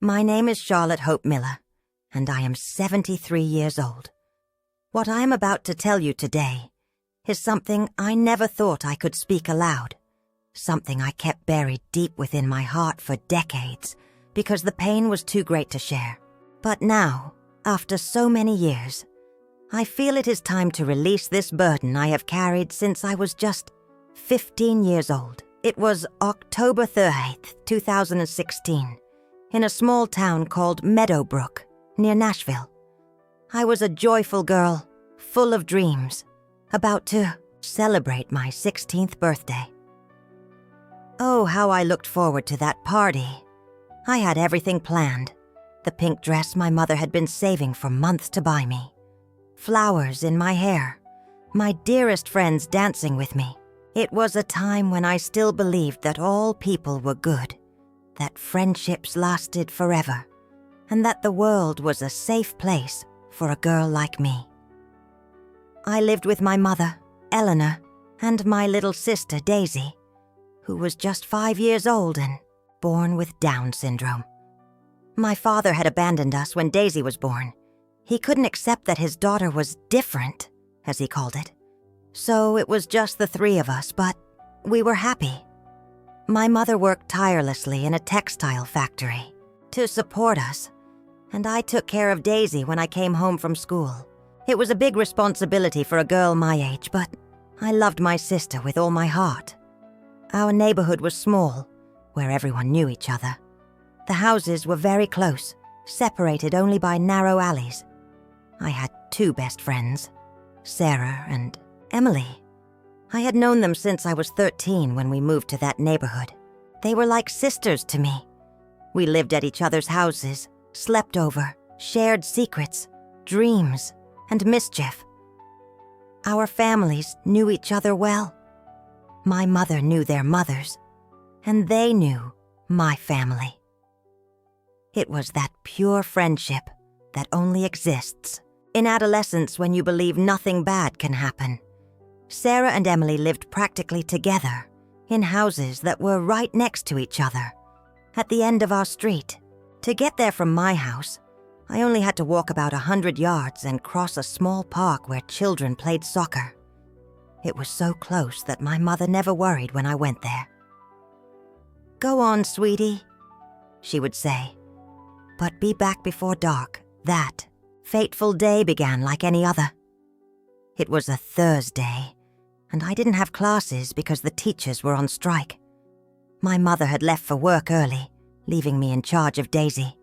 My name is Charlotte Hope Miller, and I am 73 years old. What I am about to tell you today is something I never thought I could speak aloud, something I kept buried deep within my heart for decades because the pain was too great to share. But now, after so many years, I feel it is time to release this burden I have carried since I was just 15 years old. It was October 30th, 2016, in a small town called Meadowbrook, near Nashville. I was a joyful girl, full of dreams, about to celebrate my 16th birthday. Oh, how I looked forward to that party. I had everything planned. The pink dress my mother had been saving for months to buy me. Flowers in my hair. My dearest friends dancing with me. It was a time when I still believed that all people were good, that friendships lasted forever, and that the world was a safe place for a girl like me. I lived with my mother, Eleanor, and my little sister, Daisy, who was just 5 years old and born with Down syndrome. My father had abandoned us when Daisy was born. He couldn't accept that his daughter was different, as he called it. So it was just the three of us, but we were happy. My mother worked tirelessly in a textile factory to support us, and I took care of Daisy when I came home from school. It was a big responsibility for a girl my age, but I loved my sister with all my heart. Our neighborhood was small, where everyone knew each other. The houses were very close, separated only by narrow alleys. I had two best friends, Sarah and Emily. I had known them since I was 13 when we moved to that neighborhood. They were like sisters to me. We lived at each other's houses, slept over, shared secrets, dreams, and mischief. Our families knew each other well. My mother knew their mothers, and they knew my family. It was that pure friendship that only exists in adolescence when you believe nothing bad can happen. Sarah and Emily lived practically together in houses that were right next to each other, at the end of our street. To get there from my house, I only had to walk about 100 yards and cross a small park where children played soccer. It was so close that my mother never worried when I went there. "Go on, sweetie," she would say, "but be back before dark." That fateful day began like any other. It was a Thursday, and I didn't have classes because the teachers were on strike. My mother had left for work early, leaving me in charge of Daisy.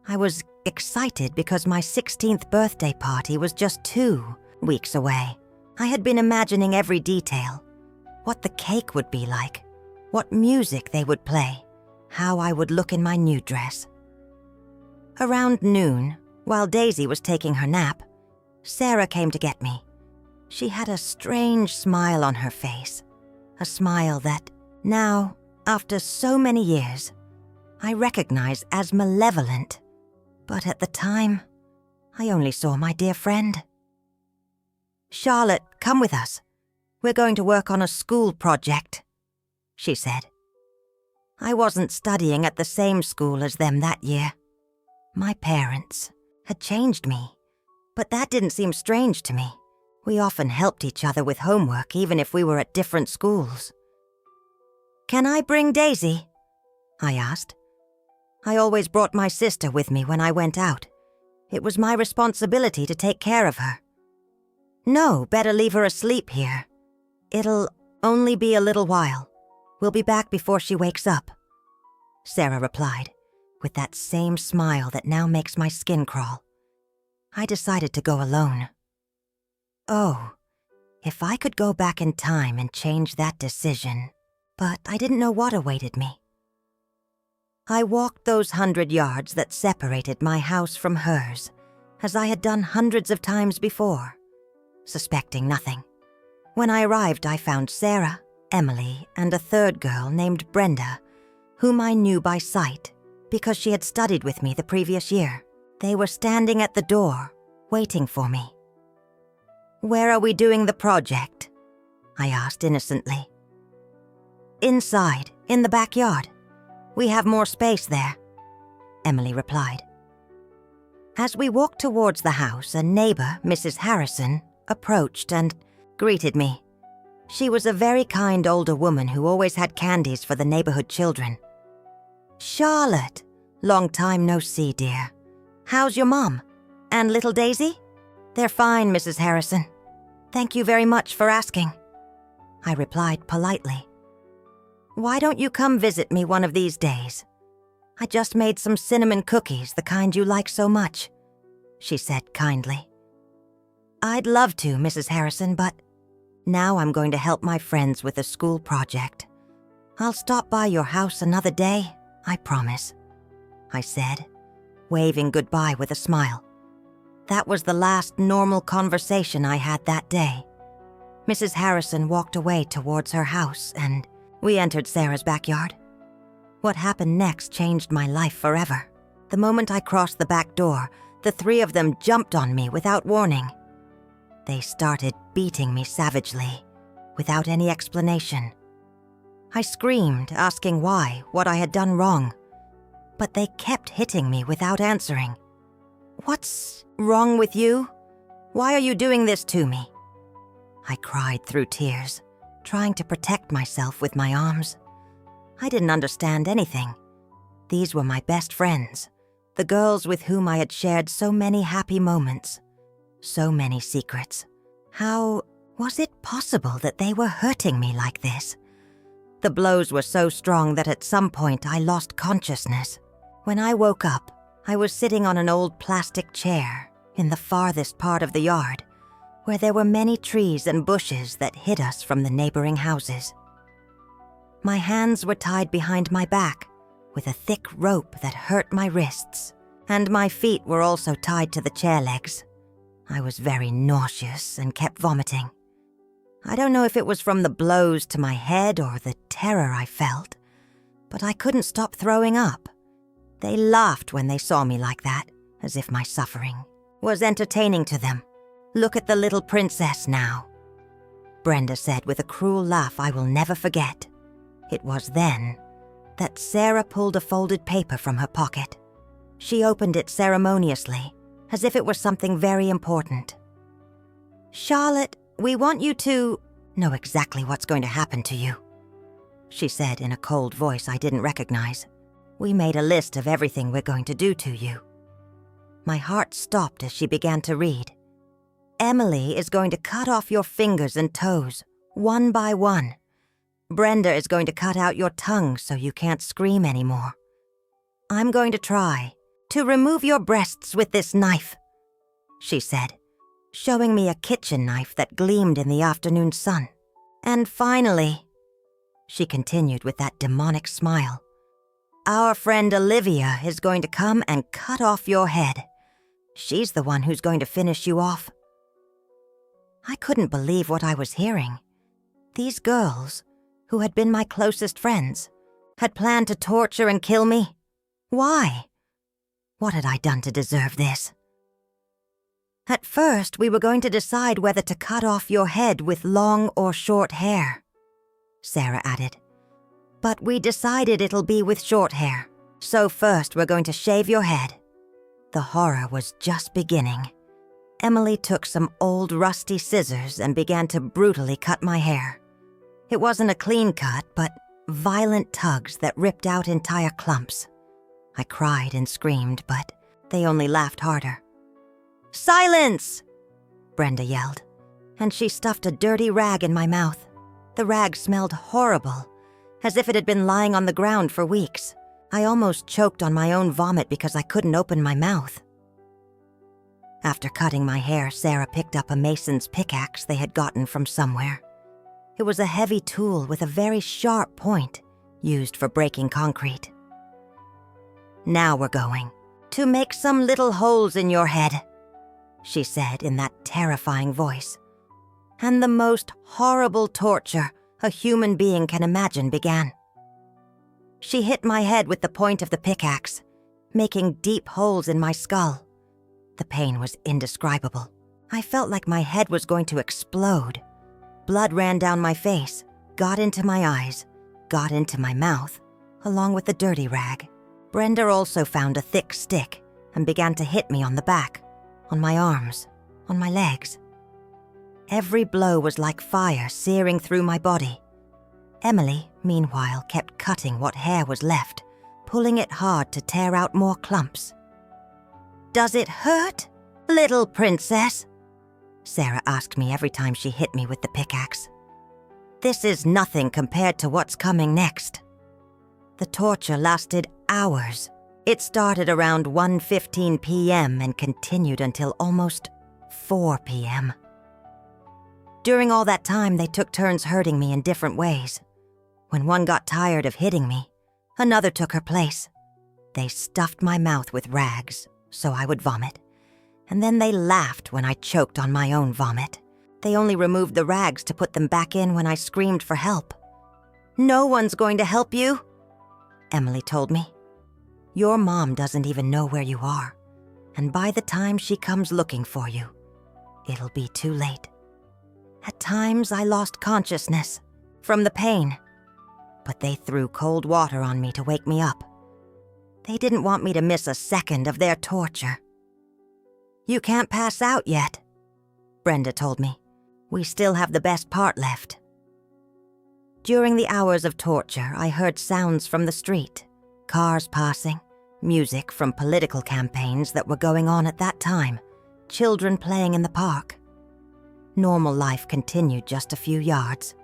I was excited because my 16th birthday party was just 2 weeks away. I had been imagining every detail, what the cake would be like, what music they would play, how I would look in my new dress. Around noon, while Daisy was taking her nap, Sarah came to get me. She had a strange smile on her face, a smile that now, after so many years, I recognize as malevolent. But at the time, I only saw my dear friend. "Charlotte, come with us. We're going to work on a school project," she said. I wasn't studying at the same school as them that year. My parents had changed me, but that didn't seem strange to me. We often helped each other with homework even if we were at different schools. "Can I bring Daisy?" I asked. I always brought my sister with me when I went out. It was my responsibility to take care of her. "No, better leave her asleep here. It'll only be a little while. We'll be back before she wakes up," Sarah replied, with that same smile that now makes my skin crawl. I decided to go alone. Oh, if I could go back in time and change that decision, but I didn't know what awaited me. I walked those 100 yards that separated my house from hers, as I had done hundreds of times before, suspecting nothing. When I arrived, I found Sarah, Emily, and a third girl named Brenda, whom I knew by sight because she had studied with me the previous year. They were standing at the door, waiting for me. "Where are we doing the project?" I asked innocently. "Inside, in the backyard. We have more space there." Emily replied. As we walked towards the house, a neighbor, Mrs. Harrison, approached and greeted me. She was a very kind older woman who always had candies for the neighborhood children. "Charlotte, long time no see, dear. How's your mom? And little Daisy?" "They're fine, Mrs. Harrison. Thank you very much for asking," I replied politely. "Why don't you come visit me one of these days? I just made some cinnamon cookies, the kind you like so much," she said kindly. "I'd love to, Mrs. Harrison, but now I'm going to help my friends with a school project. I'll stop by your house another day, I promise," I said, waving goodbye with a smile. That was the last normal conversation I had that day. Mrs. Harrison walked away towards her house, and we entered Sarah's backyard. What happened next changed my life forever. The moment I crossed the back door, the three of them jumped on me without warning. They started beating me savagely, without any explanation. I screamed, asking why, what I had done wrong. But they kept hitting me without answering. "What's wrong with you? Why are you doing this to me?" I cried through tears, trying to protect myself with my arms. I didn't understand anything. These were my best friends, the girls with whom I had shared so many happy moments, so many secrets. How was it possible that they were hurting me like this? The blows were so strong that at some point I lost consciousness. When I woke up, I was sitting on an old plastic chair in the farthest part of the yard, where there were many trees and bushes that hid us from the neighboring houses. My hands were tied behind my back with a thick rope that hurt my wrists, and my feet were also tied to the chair legs. I was very nauseous and kept vomiting. I don't know if it was from the blows to my head or the terror I felt, but I couldn't stop throwing up. They laughed when they saw me like that, as if my suffering was entertaining to them. "Look at the little princess now," Brenda said with a cruel laugh I will never forget. It was then that Sarah pulled a folded paper from her pocket. She opened it ceremoniously, as if it were something very important. "Charlotte, we want you to know exactly what's going to happen to you," she said in a cold voice I didn't recognize. "We made a list of everything we're going to do to you." My heart stopped as she began to read. "Emily is going to cut off your fingers and toes, one by one. Brenda is going to cut out your tongue so you can't scream anymore. I'm going to try to remove your breasts with this knife," she said, showing me a kitchen knife that gleamed in the afternoon sun. "And finally," she continued with that demonic smile, "our friend Olivia is going to come and cut off your head. She's the one who's going to finish you off." I couldn't believe what I was hearing. These girls, who had been my closest friends, had planned to torture and kill me. Why? What had I done to deserve this? "At first, we were going to decide whether to cut off your head with long or short hair," Sarah added. "But we decided it'll be with short hair. So first, we're going to shave your head." The horror was just beginning. Emily took some old rusty scissors and began to brutally cut my hair. It wasn't a clean cut, but violent tugs that ripped out entire clumps. I cried and screamed, but they only laughed harder. "Silence!" Brenda yelled, and she stuffed a dirty rag in my mouth. The rag smelled horrible, as if it had been lying on the ground for weeks. I almost choked on my own vomit because I couldn't open my mouth. After cutting my hair, Sarah picked up a mason's pickaxe they had gotten from somewhere. It was a heavy tool with a very sharp point, used for breaking concrete. "Now we're going to make some little holes in your head," she said in that terrifying voice. And the most horrible torture a human being can imagine began. She hit my head with the point of the pickaxe, making deep holes in my skull. The pain was indescribable. I felt like my head was going to explode. Blood ran down my face, got into my eyes, got into my mouth, along with the dirty rag. Brenda also found a thick stick and began to hit me on the back, on my arms, on my legs. Every blow was like fire searing through my body. Emily, meanwhile, kept cutting what hair was left, pulling it hard to tear out more clumps. "Does it hurt, little princess?" Sarah asked me every time she hit me with the pickaxe. "This is nothing compared to what's coming next." The torture lasted hours. It started around 1:15 p.m. and continued until almost 4 p.m. During all that time, they took turns hurting me in different ways. When one got tired of hitting me, another took her place. They stuffed my mouth with rags so I would vomit, and then they laughed when I choked on my own vomit. They only removed the rags to put them back in when I screamed for help. "No one's going to help you," Emily told me. "Your mom doesn't even know where you are, and by the time she comes looking for you, it'll be too late." At times, I lost consciousness from the pain, but they threw cold water on me to wake me up. They didn't want me to miss a second of their torture. "You can't pass out yet," Brenda told me. "We still have the best part left." During the hours of torture, I heard sounds from the street, cars passing, music from political campaigns that were going on at that time, children playing in the park. Normal life continued just a few yards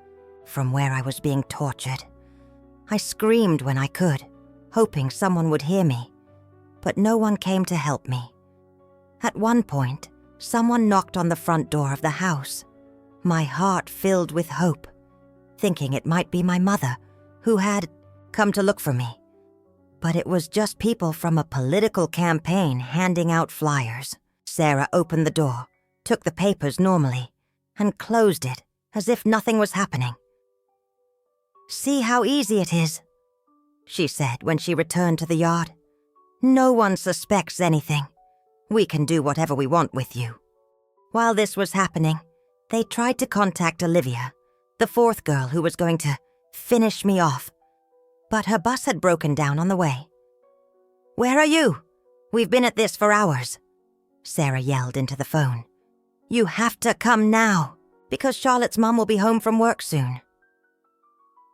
from where I was being tortured. I screamed when I could, hoping someone would hear me, but no one came to help me. At one point, someone knocked on the front door of the house. My heart filled with hope, thinking it might be my mother, who had come to look for me. But it was just people from a political campaign handing out flyers. Sarah opened the door, took the papers normally, and closed it as if nothing was happening. "See how easy it is," she said when she returned to the yard. "No one suspects anything. We can do whatever we want with you." While this was happening, they tried to contact Olivia, the fourth girl who was going to finish me off, but her bus had broken down on the way. "Where are you? We've been at this for hours," Sarah yelled into the phone. "You have to come now, because Charlotte's mom will be home from work soon."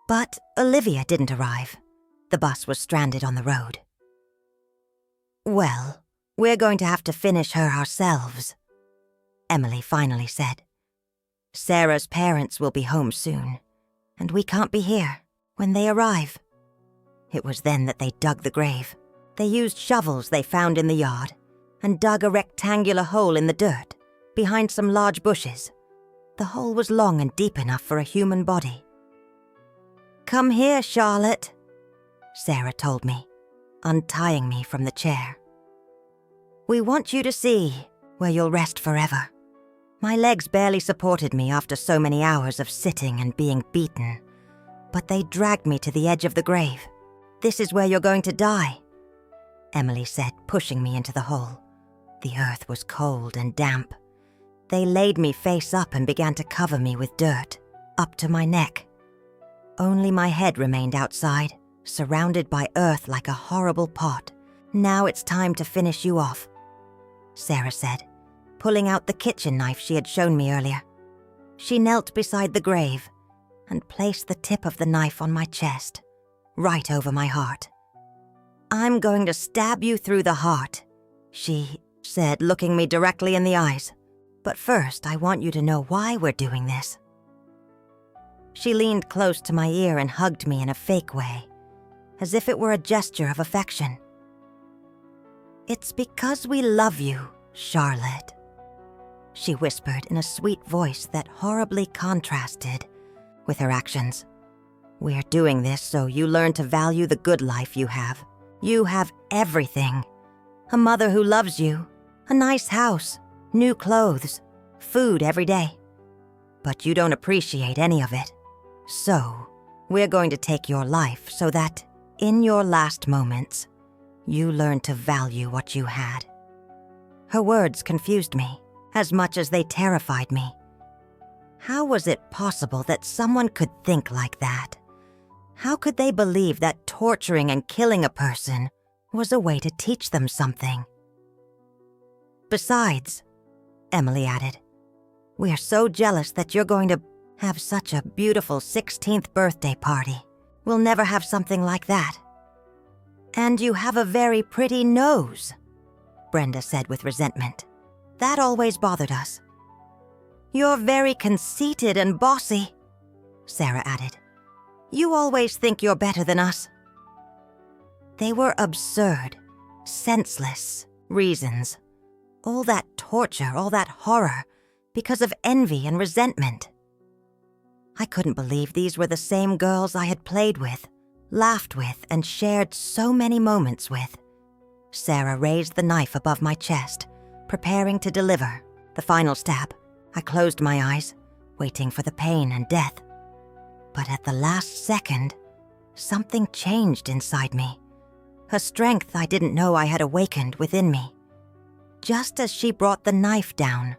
But Olivia didn't arrive. The bus was stranded on the road. "Well, we're going to have to finish her ourselves," Emily finally said. "Sarah's parents will be home soon, and we can't be here when they arrive." It was then that they dug the grave. They used shovels they found in the yard and dug a rectangular hole in the dirt behind some large bushes. The hole was long and deep enough for a human body. "Come here, Charlotte," Sarah told me, untying me from the chair. "We want you to see where you'll rest forever." My legs barely supported me after so many hours of sitting and being beaten, but they dragged me to the edge of the grave. "This is where you're going to die," Emily said, pushing me into the hole. The earth was cold and damp. They laid me face up and began to cover me with dirt, up to my neck. Only my head remained outside, surrounded by earth like a horrible pot. "Now it's time to finish you off," Sarah said, pulling out the kitchen knife she had shown me earlier. She knelt beside the grave and placed the tip of the knife on my chest, right over my heart. "I'm going to stab you through the heart," she said, looking me directly in the eyes. "But first, I want you to know why we're doing this." She leaned close to my ear and hugged me in a fake way, as if it were a gesture of affection. "It's because we love you, Charlotte," she whispered in a sweet voice that horribly contrasted with her actions. "We're doing this so you learn to value the good life you have. You have everything. A mother who loves you, a nice house, new clothes, food every day. But you don't appreciate any of it. So, we're going to take your life so that, in your last moments, you learn to value what you had." Her words confused me as much as they terrified me. How was it possible that someone could think like that? How could they believe that torturing and killing a person was a way to teach them something. Besides, Emily added, we're so jealous that you're going to have such a beautiful 16th birthday party. We'll never have something like that. And you have a very pretty nose, Brenda said with resentment. That always bothered us. You're very conceited and bossy, Sarah added. You always think you're better than us. They were absurd, senseless reasons. All that torture, all that horror, because of envy and resentment. I couldn't believe these were the same girls I had played with, laughed with, and shared so many moments with. Sarah raised the knife above my chest, preparing to deliver the final stab. I closed my eyes, waiting for the pain and death. But at the last second, something changed inside me. A strength I didn't know I had awakened within me. Just as she brought the knife down,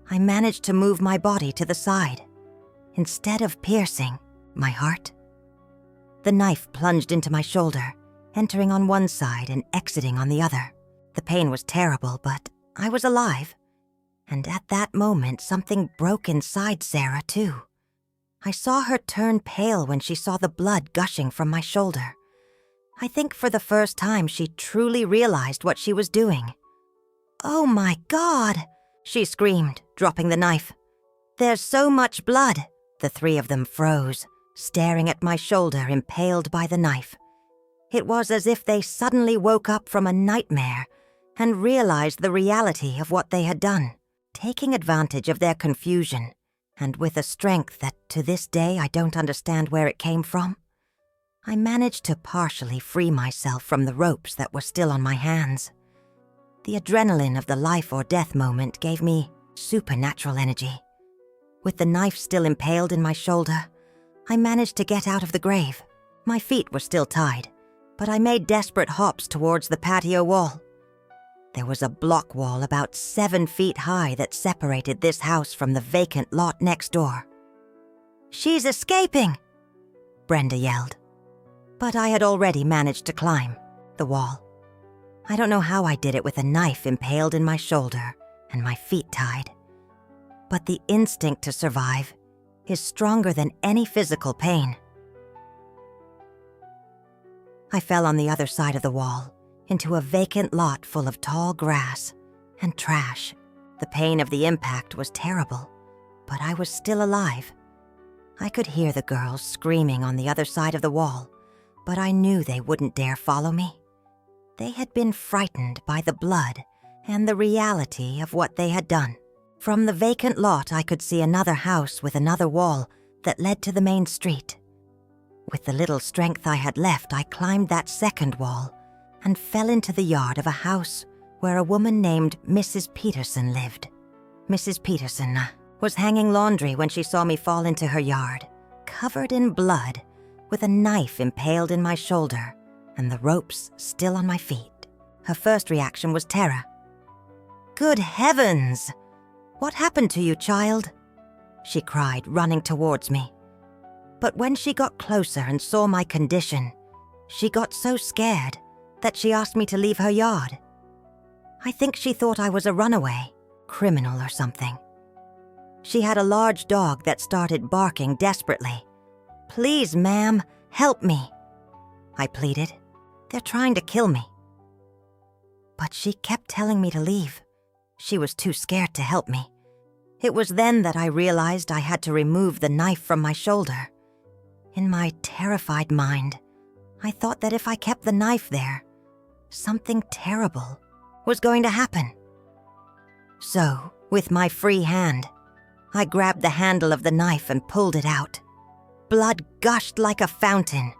I managed to move my body to the side, instead of piercing my heart. The knife plunged into my shoulder, entering on one side and exiting on the other. The pain was terrible, but I was alive. And at that moment, something broke inside Sarah, too. I saw her turn pale when she saw the blood gushing from my shoulder. I think for the first time she truly realized what she was doing. "Oh my God!" she screamed, dropping the knife. "There's so much blood." The three of them froze, staring at my shoulder impaled by the knife. It was as if they suddenly woke up from a nightmare and realized the reality of what they had done. Taking advantage of their confusion, and with a strength that to this day I don't understand where it came from, I managed to partially free myself from the ropes that were still on my hands. The adrenaline of the life or death moment gave me supernatural energy. With the knife still impaled in my shoulder, I managed to get out of the grave. My feet were still tied, but I made desperate hops towards the patio wall. There was a block wall about 7 feet high that separated this house from the vacant lot next door. "She's escaping!" Brenda yelled. But I had already managed to climb the wall. I don't know how I did it with a knife impaled in my shoulder and my feet tied. But the instinct to survive is stronger than any physical pain. I fell on the other side of the wall, into a vacant lot full of tall grass and trash. The pain of the impact was terrible, but I was still alive. I could hear the girls screaming on the other side of the wall, but I knew they wouldn't dare follow me. They had been frightened by the blood and the reality of what they had done. From the vacant lot, I could see another house with another wall that led to the main street. With the little strength I had left, I climbed that second wall and fell into the yard of a house where a woman named Mrs. Peterson lived. Mrs. Peterson was hanging laundry when she saw me fall into her yard, covered in blood, with a knife impaled in my shoulder and the ropes still on my feet. Her first reaction was terror. "Good heavens! What happened to you, child?" she cried, running towards me. But when she got closer and saw my condition, she got so scared that she asked me to leave her yard. I think she thought I was a runaway, criminal or something. She had a large dog that started barking desperately. "Please, ma'am, help me," I pleaded. "They're trying to kill me." But she kept telling me to leave. She was too scared to help me. It was then that I realized I had to remove the knife from my shoulder. In my terrified mind, I thought that if I kept the knife there, something terrible was going to happen. So, with my free hand, I grabbed the handle of the knife and pulled it out. Blood gushed like a fountain.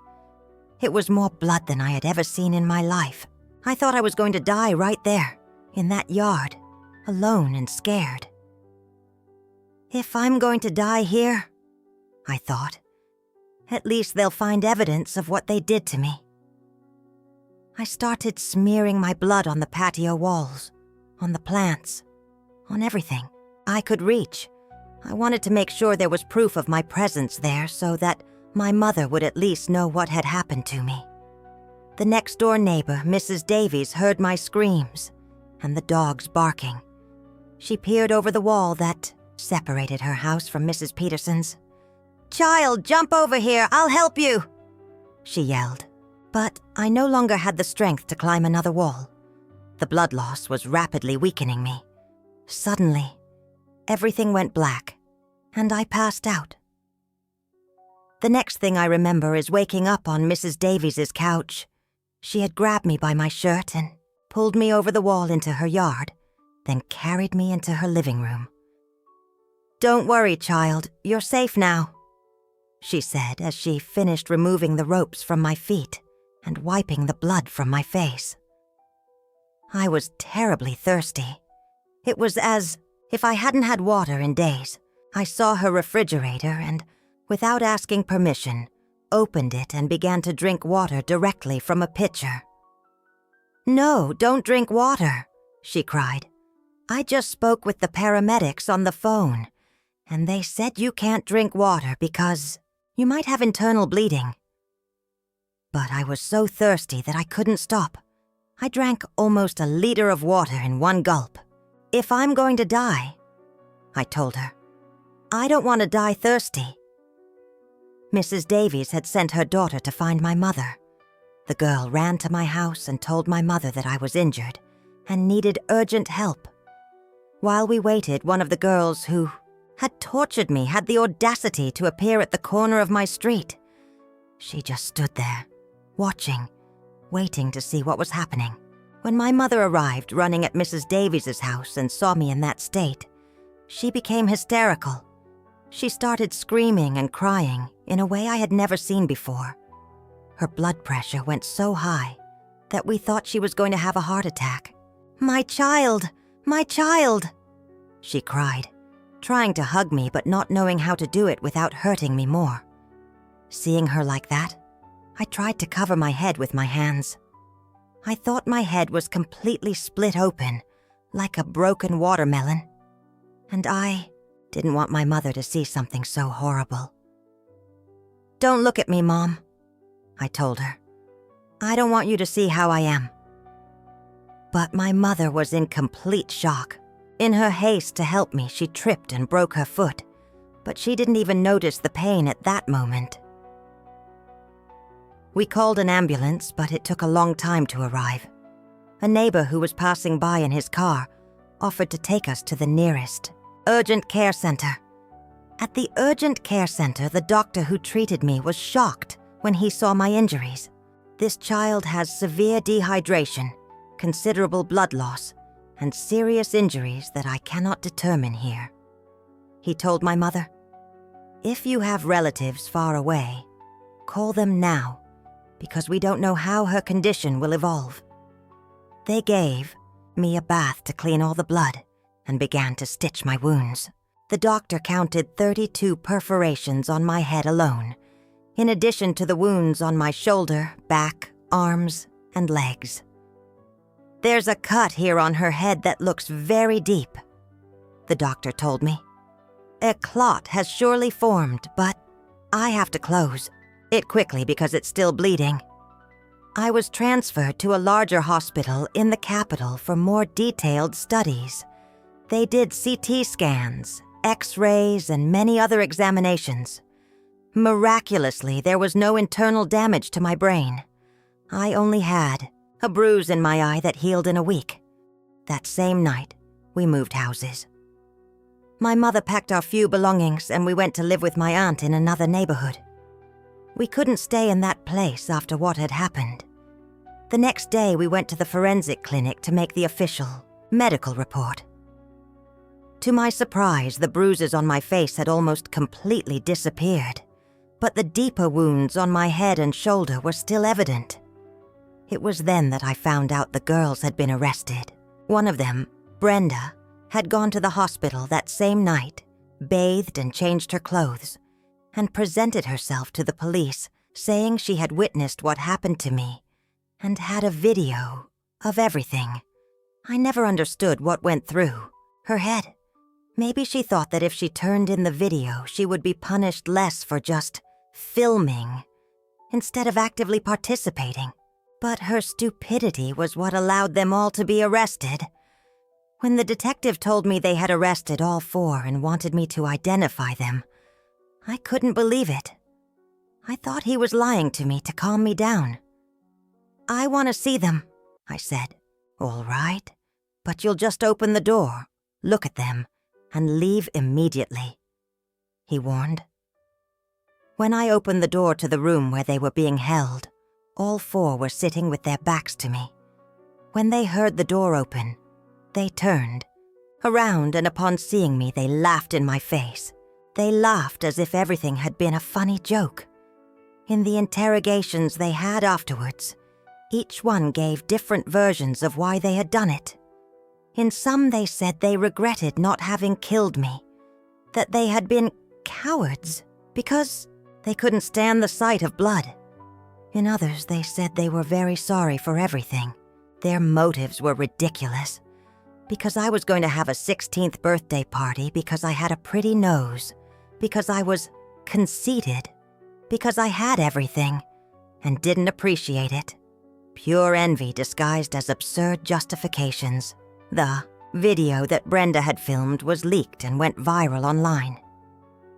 It was more blood than I had ever seen in my life. I thought I was going to die right there, in that yard, alone and scared. If I'm going to die here, I thought, at least they'll find evidence of what they did to me. I started smearing my blood on the patio walls, on the plants, on everything I could reach. I wanted to make sure there was proof of my presence there so that my mother would at least know what had happened to me. The next-door neighbor, Mrs. Davies, heard my screams and the dogs barking. She peered over the wall that separated her house from Mrs. Peterson's. "Child, jump over here, I'll help you," she yelled. But I no longer had the strength to climb another wall. The blood loss was rapidly weakening me. Suddenly, everything went black, and I passed out. The next thing I remember is waking up on Mrs. Davies's couch. She had grabbed me by my shirt and pulled me over the wall into her yard, then carried me into her living room. "Don't worry, child, you're safe now," she said as she finished removing the ropes from my feet and wiping the blood from my face. I was terribly thirsty. It was as if I hadn't had water in days. I saw her refrigerator and, without asking permission, opened it and began to drink water directly from a pitcher. "No, don't drink water," she cried. "I just spoke with the paramedics on the phone, and they said you can't drink water because you might have internal bleeding." But I was so thirsty that I couldn't stop. I drank almost a liter of water in one gulp. "If I'm going to die," I told her, "I don't want to die thirsty." Mrs. Davies had sent her daughter to find my mother. The girl ran to my house and told my mother that I was injured and needed urgent help. While we waited, one of the girls who had tortured me had the audacity to appear at the corner of my street. She just stood there, watching, waiting to see what was happening. When my mother arrived running at Mrs. Davies's house and saw me in that state, she became hysterical. She started screaming and crying in a way I had never seen before. Her blood pressure went so high that we thought she was going to have a heart attack. "My child! My child!" she cried, trying to hug me but not knowing how to do it without hurting me more. Seeing her like that, I tried to cover my head with my hands. I thought my head was completely split open, like a broken watermelon. And I didn't want my mother to see something so horrible. "Don't look at me, Mom," I told her. "I don't want you to see how I am." But my mother was in complete shock. In her haste to help me, she tripped and broke her foot, but she didn't even notice the pain at that moment. We called an ambulance, but it took a long time to arrive. A neighbor who was passing by in his car offered to take us to the nearest urgent care center. At the urgent care center, the doctor who treated me was shocked when he saw my injuries. "This child has severe dehydration, considerable blood loss, and serious injuries that I cannot determine here," he told my mother. "If you have relatives far away, call them now, because we don't know how her condition will evolve." They gave me a bath to clean all the blood and began to stitch my wounds. The doctor counted 32 perforations on my head alone, in addition to the wounds on my shoulder, back, arms, and legs. "There's a cut here on her head that looks very deep," the doctor told me. "A clot has surely formed, but I have to close it quickly because it's still bleeding." I was transferred to a larger hospital in the capital for more detailed studies. They did CT scans, X-rays, and many other examinations. Miraculously, there was no internal damage to my brain. I only had a bruise in my eye that healed in a week. That same night, we moved houses. My mother packed our few belongings and we went to live with my aunt in another neighborhood. We couldn't stay in that place after what had happened. The next day, we went to the forensic clinic to make the official medical report. To my surprise, the bruises on my face had almost completely disappeared, but the deeper wounds on my head and shoulder were still evident. It was then that I found out the girls had been arrested. One of them, Brenda, had gone to the hospital that same night, bathed and changed her clothes, and presented herself to the police, saying she had witnessed what happened to me and had a video of everything. I never understood what went through her head. Maybe she thought that if she turned in the video, she would be punished less for just filming instead of actively participating. But her stupidity was what allowed them all to be arrested. When the detective told me they had arrested all 4 and wanted me to identify them, I couldn't believe it. I thought he was lying to me to calm me down. "I want to see them," I said. "All right, but you'll just open the door, look at them, and leave immediately," he warned. When I opened the door to the room where they were being held, all 4 were sitting with their backs to me. When they heard the door open, they turned around, and upon seeing me, they laughed in my face. They laughed as if everything had been a funny joke. In the interrogations they had afterwards, each one gave different versions of why they had done it. In some, they said they regretted not having killed me, that they had been cowards because they couldn't stand the sight of blood. In others, they said they were very sorry for everything. Their motives were ridiculous. Because I was going to have a 16th birthday party, because I had a pretty nose, because I was conceited, because I had everything and didn't appreciate it. Pure envy disguised as absurd justifications. The video that Brenda had filmed was leaked and went viral online.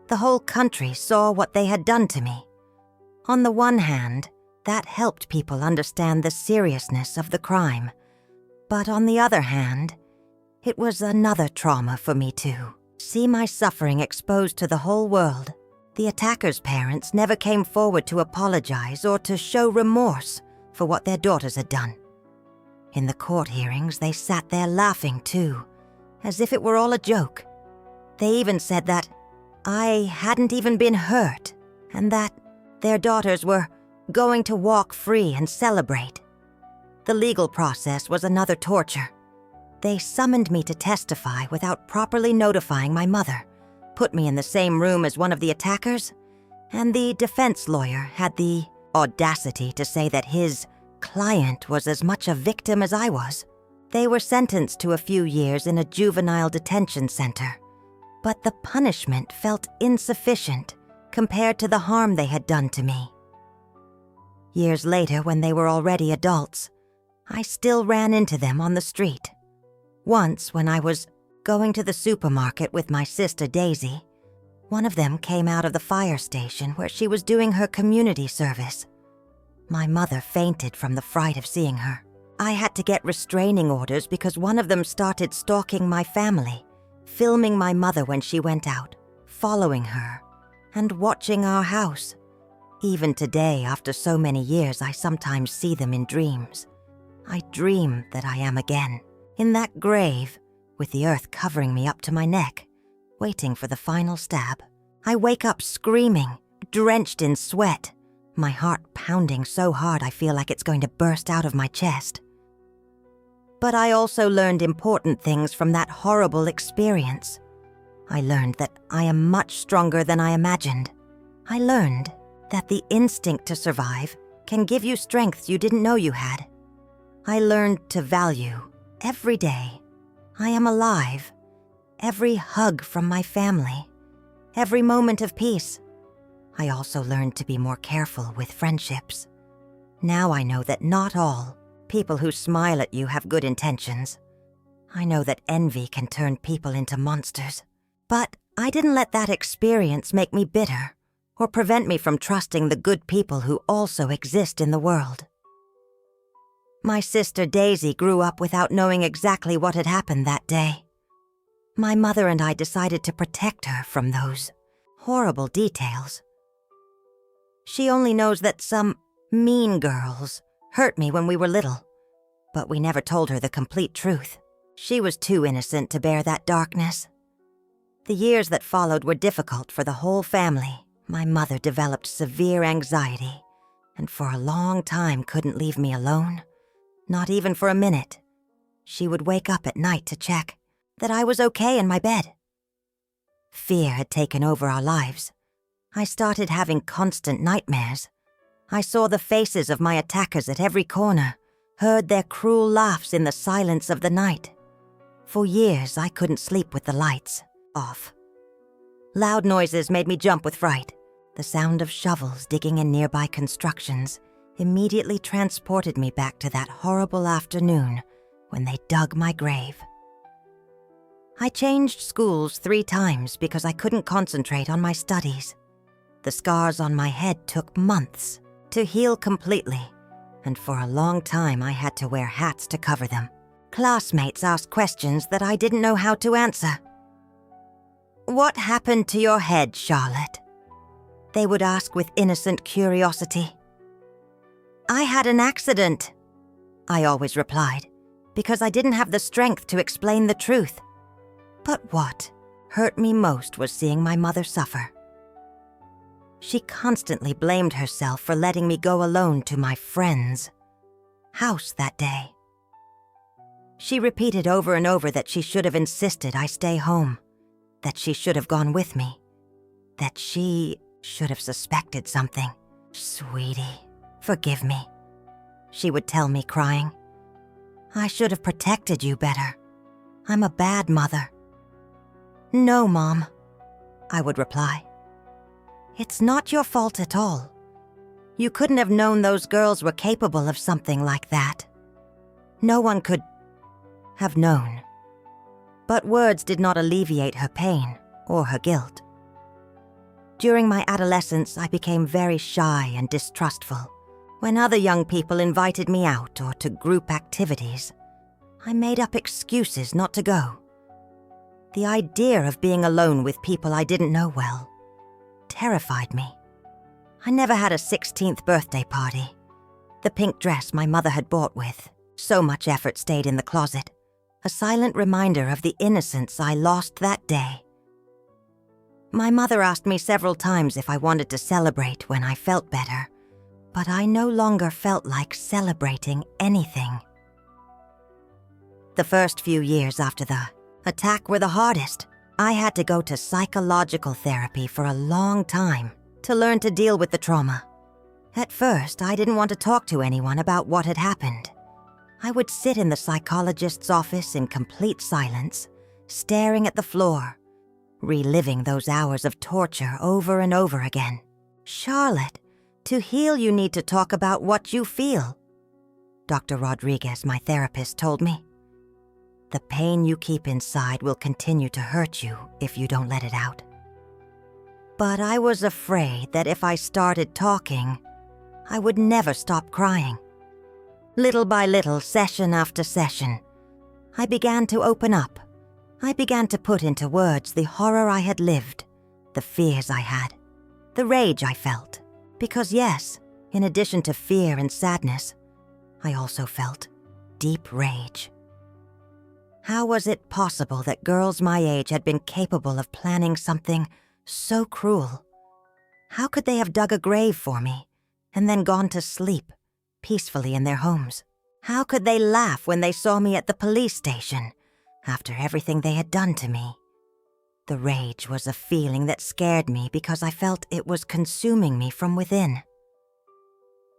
The whole country saw what they had done to me. On the one hand, that helped people understand the seriousness of the crime. But on the other hand, it was another trauma for me too. See my suffering exposed to the whole world. The attackers' parents never came forward to apologize or to show remorse for what their daughters had done. In the court hearings, they sat there laughing too, as if it were all a joke. They even said that I hadn't even been hurt, and that their daughters were going to walk free and celebrate. The legal process was another torture. They summoned me to testify without properly notifying my mother, put me in the same room as one of the attackers, and the defense lawyer had the audacity to say that his client was as much a victim as I was. They were sentenced to a few years in a juvenile detention center, but the punishment felt insufficient compared to the harm they had done to me. Years later, when they were already adults, I still ran into them on the street. Once, when I was going to the supermarket with my sister Daisy, one of them came out of the fire station where she was doing her community service. My mother fainted from the fright of seeing her. I had to get restraining orders because one of them started stalking my family, filming my mother when she went out, following her, and watching our house. Even today, after so many years, I sometimes see them in dreams. I dream that I am again, in that grave, with the earth covering me up to my neck, waiting for the final stab. I wake up screaming, drenched in sweat, my heart pounding so hard I feel like it's going to burst out of my chest. But I also learned important things from that horrible experience. I learned that I am much stronger than I imagined. I learned that the instinct to survive can give you strengths you didn't know you had. I learned to value every day I am alive, every hug from my family, every moment of peace. I also learned to be more careful with friendships. Now I know that not all people who smile at you have good intentions. I know that envy can turn people into monsters. But I didn't let that experience make me bitter or prevent me from trusting the good people who also exist in the world. My sister Daisy grew up without knowing exactly what had happened that day. My mother and I decided to protect her from those horrible details. She only knows that some mean girls hurt me when we were little, but we never told her the complete truth. She was too innocent to bear that darkness. The years that followed were difficult for the whole family. My mother developed severe anxiety, and for a long time couldn't leave me alone, not even for a minute. She would wake up at night to check that I was okay in my bed. Fear had taken over our lives. I started having constant nightmares. I saw the faces of my attackers at every corner, heard their cruel laughs in the silence of the night. For years, I couldn't sleep with the lights off. Loud noises made me jump with fright. The sound of shovels digging in nearby constructions, immediately transported me back to that horrible afternoon when they dug my grave. I changed schools 3 times because I couldn't concentrate on my studies. The scars on my head took months to heal completely, and for a long time I had to wear hats to cover them. Classmates asked questions that I didn't know how to answer. "What happened to your head, Charlotte?" they would ask with innocent curiosity. "I had an accident," I always replied, because I didn't have the strength to explain the truth. But what hurt me most was seeing my mother suffer. She constantly blamed herself for letting me go alone to my friend's house that day. She repeated over and over that she should have insisted I stay home, that she should have gone with me, that she should have suspected something. "Sweetie, forgive me," she would tell me, crying. "I should have protected you better. I'm a bad mother." "No, Mom," I would reply. "It's not your fault at all. You couldn't have known those girls were capable of something like that. No one could have known." But words did not alleviate her pain or her guilt. During my adolescence, I became very shy and distrustful. When other young people invited me out or to group activities, I made up excuses not to go. The idea of being alone with people I didn't know well terrified me. I never had a 16th birthday party. The pink dress my mother had bought with so much effort stayed in the closet, a silent reminder of the innocence I lost that day. My mother asked me several times if I wanted to celebrate when I felt better, but I no longer felt like celebrating anything. The first few years after the attack were the hardest. I had to go to psychological therapy for a long time to learn to deal with the trauma. At first, I didn't want to talk to anyone about what had happened. I would sit in the psychologist's office in complete silence, staring at the floor, reliving those hours of torture over and over again. "Charlotte, to heal you need to talk about what you feel," Dr. Rodriguez, my therapist, told me. "The pain you keep inside will continue to hurt you if you don't let it out." But I was afraid that if I started talking, I would never stop crying. Little by little, session after session, I began to open up. I began to put into words the horror I had lived, the fears I had, the rage I felt. Because yes, in addition to fear and sadness, I also felt deep rage. How was it possible that girls my age had been capable of planning something so cruel? How could they have dug a grave for me and then gone to sleep peacefully in their homes? How could they laugh when they saw me at the police station after everything they had done to me? The rage was a feeling that scared me because I felt it was consuming me from within.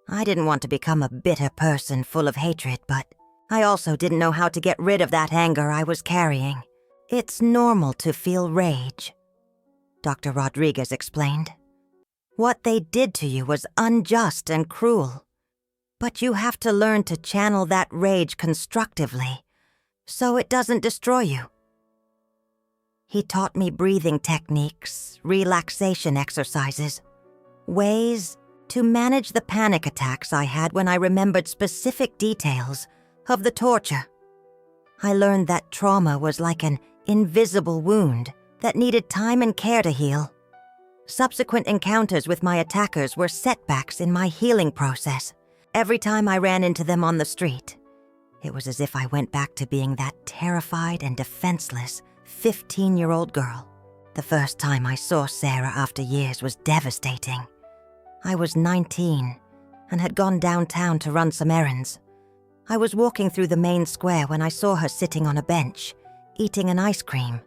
I didn't want to become a bitter person full of hatred, but I also didn't know how to get rid of that anger I was carrying. "It's normal to feel rage," Dr. Rodriguez explained. "What they did to you was unjust and cruel, but you have to learn to channel that rage constructively so it doesn't destroy you." He taught me breathing techniques, relaxation exercises, ways to manage the panic attacks I had when I remembered specific details of the torture. I learned that trauma was like an invisible wound that needed time and care to heal. Subsequent encounters with my attackers were setbacks in my healing process. Every time I ran into them on the street, it was as if I went back to being that terrified and defenseless 15-year-old girl. The first time I saw Sarah after years was devastating. I was 19 and had gone downtown to run some errands. I was walking through the main square when I saw her sitting on a bench, eating an ice cream,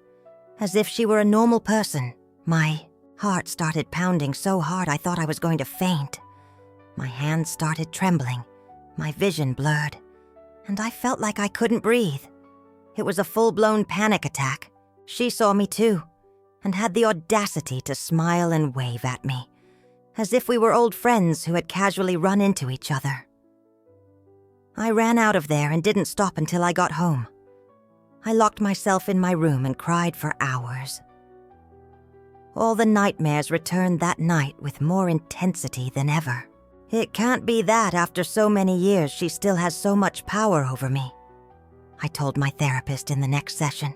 as if she were a normal person. My heart started pounding so hard I thought I was going to faint. My hands started trembling, my vision blurred, and I felt like I couldn't breathe. It was a full-blown panic attack. She saw me too, and had the audacity to smile and wave at me. as if we were old friends who had casually run into each other. I ran out of there and didn't stop until I got home. I locked myself in my room and cried for hours. All the nightmares returned that night with more intensity than ever. It can't be that after so many years she still has so much power over me, I told my therapist in the next session.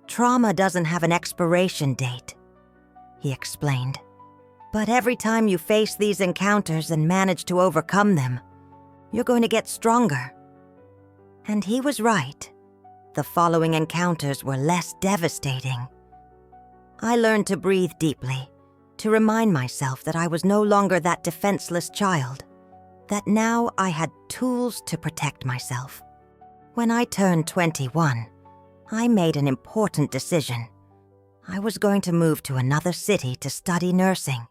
Trauma doesn't have an expiration date, he explained. But every time you face these encounters and manage to overcome them, you're going to get stronger. And he was right. The following encounters were less devastating. I learned to breathe deeply, to remind myself that I was no longer that defenseless child, that now I had tools to protect myself. When I turned 21, I made an important decision. I was going to move to another city to study nursing.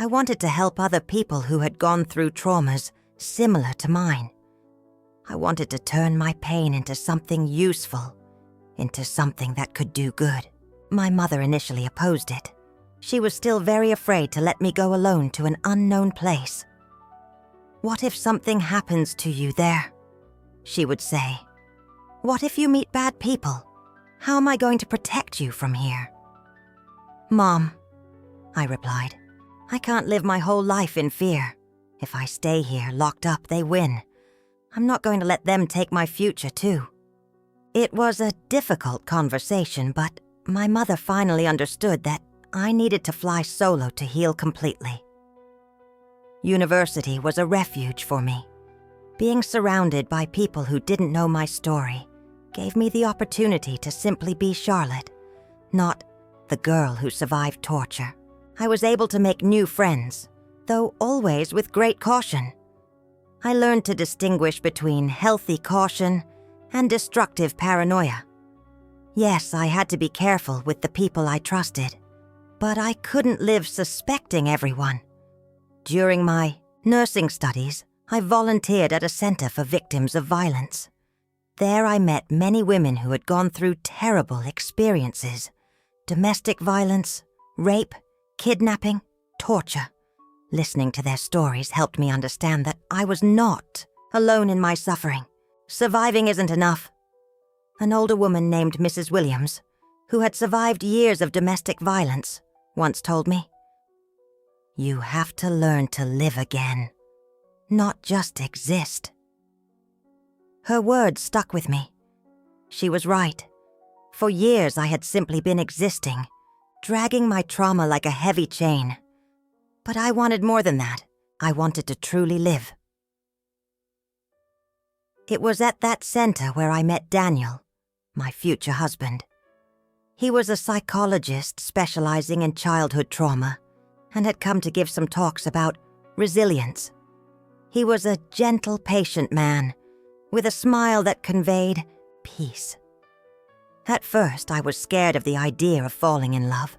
I wanted to help other people who had gone through traumas similar to mine. I wanted to turn my pain into something useful, into something that could do good. My mother initially opposed it. She was still very afraid to let me go alone to an unknown place. "What if something happens to you there?" she would say. "What if you meet bad people? How am I going to protect you from here?" "Mom," I replied, "I can't live my whole life in fear. If I stay here locked up, they win. I'm not going to let them take my future too." It was a difficult conversation, but my mother finally understood that I needed to fly solo to heal completely. University was a refuge for me. Being surrounded by people who didn't know my story gave me the opportunity to simply be Charlotte, not the girl who survived torture. I was able to make new friends, though always with great caution. I learned to distinguish between healthy caution and destructive paranoia. Yes, I had to be careful with the people I trusted, but I couldn't live suspecting everyone. During my nursing studies, I volunteered at a center for victims of violence. There I met many women who had gone through terrible experiences: domestic violence, rape, kidnapping, torture. Listening to their stories helped me understand that I was not alone in my suffering. Surviving isn't enough. An older woman named Mrs. Williams, who had survived years of domestic violence, once told me, "You have to learn to live again, not just exist." Her words stuck with me. She was right. For years I had simply been existing, dragging my trauma like a heavy chain. But I wanted more than that. I wanted to truly live. It was at that center where I met Daniel, my future husband. He was a psychologist specializing in childhood trauma and had come to give some talks about resilience. He was a gentle, patient man with a smile that conveyed peace. At first, I was scared of the idea of falling in love.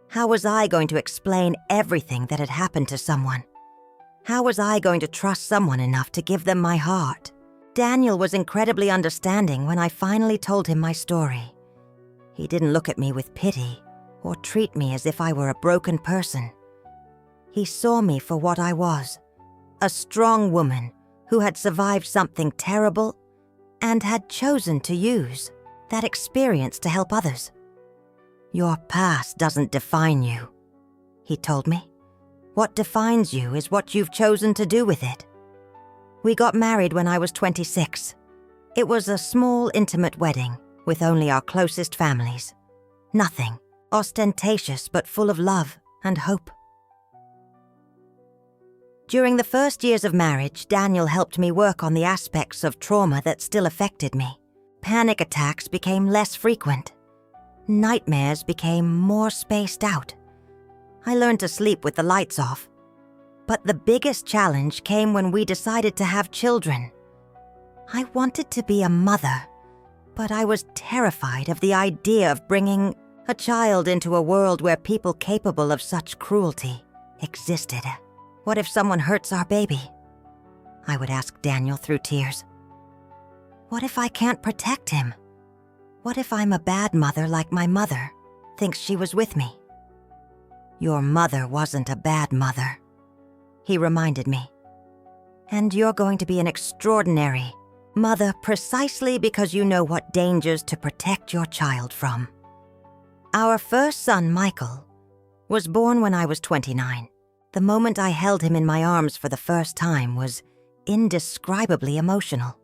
How was I going to explain everything that had happened to someone? How was I going to trust someone enough to give them my heart? Daniel was incredibly understanding when I finally told him my story. He didn't look at me with pity or treat me as if I were a broken person. He saw me for what I was, a strong woman who had survived something terrible and had chosen to use that experience to help others. "Your past doesn't define you," he told me. "What defines you is what you've chosen to do with it." We got married when I was 26. It was a small, intimate wedding with only our closest families. Nothing ostentatious, but full of love and hope. During the first years of marriage, Daniel helped me work on the aspects of trauma that still affected me. Panic attacks became less frequent. Nightmares became more spaced out. I learned to sleep with the lights off. But the biggest challenge came when we decided to have children. I wanted to be a mother, but I was terrified of the idea of bringing a child into a world where people capable of such cruelty existed. "What if someone hurts our baby?" I would ask Daniel through tears. "What if I can't protect him? What if I'm a bad mother like my mother thinks she was with me?" Your mother wasn't a bad mother, he reminded me. And you're going to be an extraordinary mother precisely because you know what dangers to protect your child from. Our first son, Michael, was born when I was 29. The moment I held him in my arms for the first time was indescribably emotional.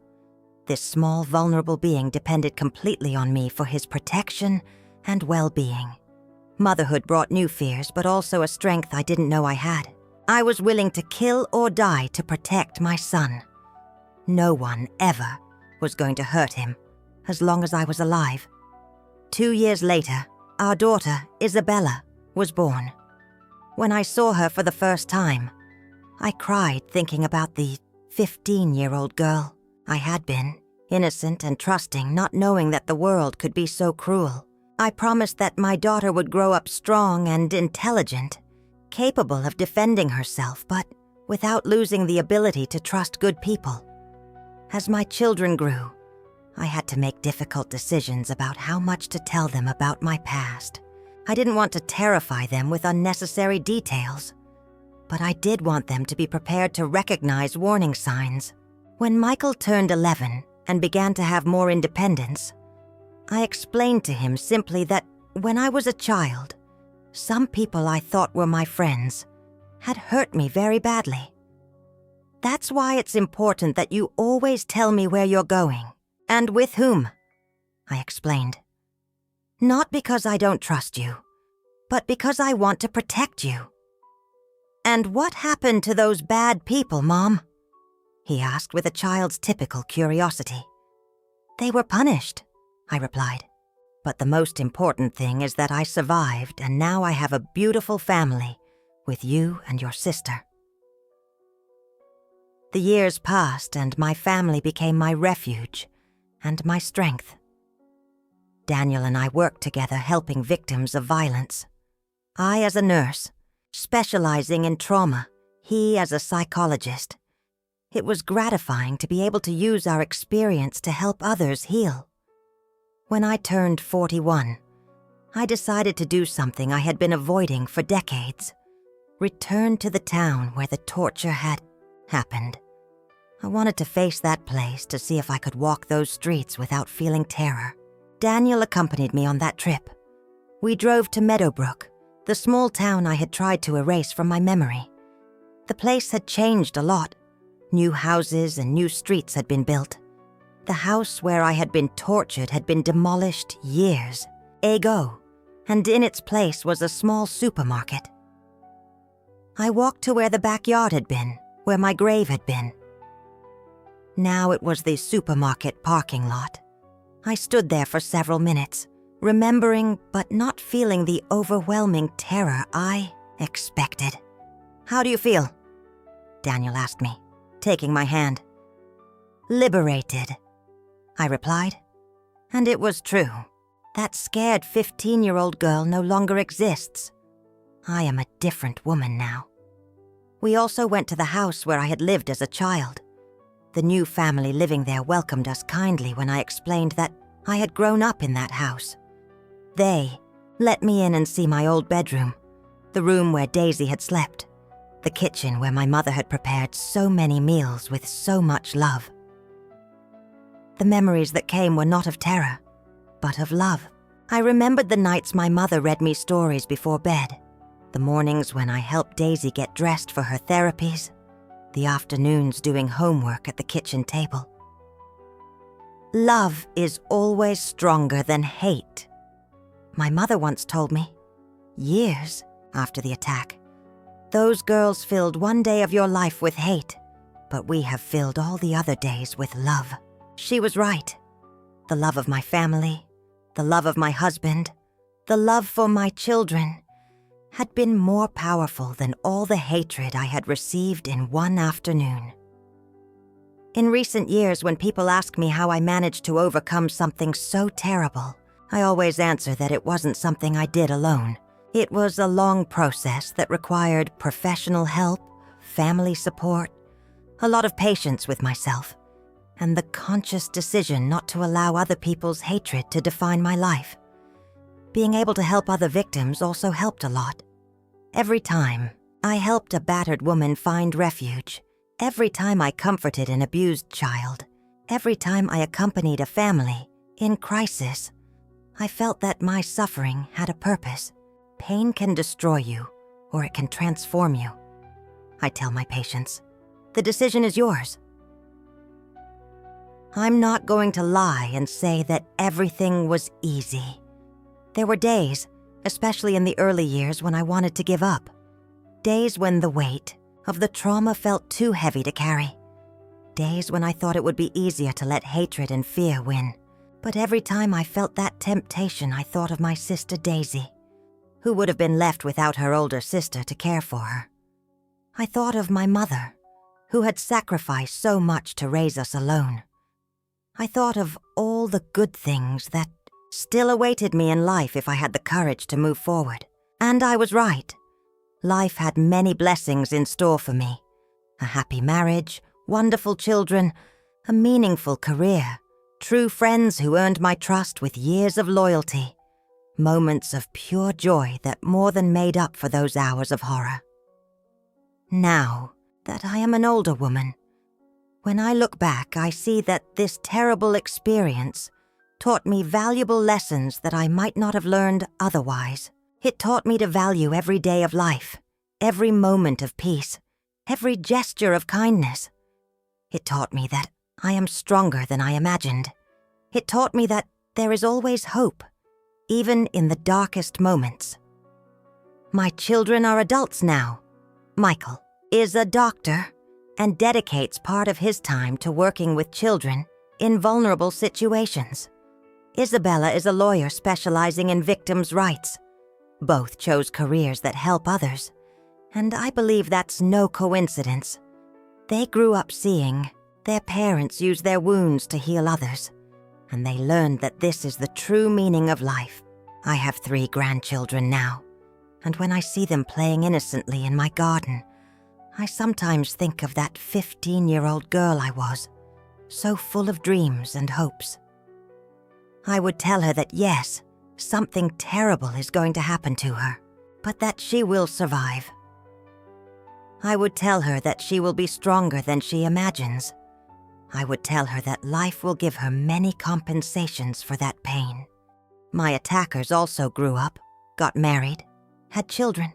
This small, vulnerable being depended completely on me for his protection and well-being. Motherhood brought new fears, but also a strength I didn't know I had. I was willing to kill or die to protect my son. No one ever was going to hurt him as long as I was alive. 2 years later, our daughter, Isabella, was born. When I saw her for the first time, I cried thinking about the 15-year-old girl I had been, innocent and trusting, not knowing that the world could be so cruel. I promised that my daughter would grow up strong and intelligent, capable of defending herself, but without losing the ability to trust good people. As my children grew, I had to make difficult decisions about how much to tell them about my past. I didn't want to terrify them with unnecessary details, but I did want them to be prepared to recognize warning signs. When Michael turned 11 and began to have more independence, I explained to him simply that when I was a child, some people I thought were my friends had hurt me very badly. That's why it's important that you always tell me where you're going and with whom, I explained. Not because I don't trust you, but because I want to protect you. And what happened to those bad people, Mom? He asked with a child's typical curiosity. They were punished, I replied. But the most important thing is that I survived, and now I have a beautiful family with you and your sister. The years passed, and my family became my refuge and my strength. Daniel and I worked together helping victims of violence. I as a nurse, specializing in trauma, he as a psychologist. It was gratifying to be able to use our experience to help others heal. When I turned 41, I decided to do something I had been avoiding for decades. Return to the town where the torture had happened. I wanted to face that place to see if I could walk those streets without feeling terror. Daniel accompanied me on that trip. We drove to Meadowbrook, the small town I had tried to erase from my memory. The place had changed a lot. New houses and new streets had been built. The house where I had been tortured had been demolished years ago, and in its place was a small supermarket. I walked to where the backyard had been, where my grave had been. Now it was the supermarket parking lot. I stood there for several minutes, remembering but not feeling the overwhelming terror I expected. "How do you feel?" Daniel asked me, taking my hand. "Liberated," I replied. And it was true. That scared 15-year-old girl no longer exists. I am a different woman now. We also went to the house where I had lived as a child. The new family living there welcomed us kindly when I explained that I had grown up in that house. They let me in and see my old bedroom, the room where Daisy had slept, the kitchen where my mother had prepared so many meals with so much love. The memories that came were not of terror, but of love. I remembered the nights my mother read me stories before bed, the mornings when I helped Daisy get dressed for her therapies, the afternoons doing homework at the kitchen table. Love is always stronger than hate, my mother once told me, years after the attack. Those girls filled one day of your life with hate, but we have filled all the other days with love. She was right. The love of my family, the love of my husband, the love for my children had been more powerful than all the hatred I had received in one afternoon. In recent years, when people ask me how I managed to overcome something so terrible, I always answer that it wasn't something I did alone. It was a long process that required professional help, family support, a lot of patience with myself, and the conscious decision not to allow other people's hatred to define my life. Being able to help other victims also helped a lot. Every time I helped a battered woman find refuge, every time I comforted an abused child, every time I accompanied a family in crisis, I felt that my suffering had a purpose. Pain can destroy you, or it can transform you. I tell my patients, the decision is yours. I'm not going to lie and say that everything was easy. There were days, especially in the early years, when I wanted to give up. Days when the weight of the trauma felt too heavy to carry. Days when I thought it would be easier to let hatred and fear win. But every time I felt that temptation, I thought of my sister Daisy, who would have been left without her older sister to care for her. I thought of my mother, who had sacrificed so much to raise us alone. I thought of all the good things that still awaited me in life if I had the courage to move forward. And I was right. Life had many blessings in store for me. A happy marriage, wonderful children, a meaningful career, true friends who earned my trust with years of loyalty, moments of pure joy that more than made up for those hours of horror. Now that I am an older woman, when I look back, I see that this terrible experience taught me valuable lessons that I might not have learned otherwise. It taught me to value every day of life, every moment of peace, every gesture of kindness. It taught me that I am stronger than I imagined. It taught me that there is always hope, even in the darkest moments. My children are adults now. Michael is a doctor and dedicates part of his time to working with children in vulnerable situations. Isabella is a lawyer specializing in victims' rights. Both chose careers that help others, and I believe that's no coincidence. They grew up seeing their parents use their wounds to heal others, and they learned that this is the true meaning of life. I have 3 grandchildren now, and when I see them playing innocently in my garden, I sometimes think of that 15-year-old girl I was, so full of dreams and hopes. I would tell her that yes, something terrible is going to happen to her, but that she will survive. I would tell her that she will be stronger than she imagines. I would tell her that life will give her many compensations for that pain. My attackers also grew up, got married, had children.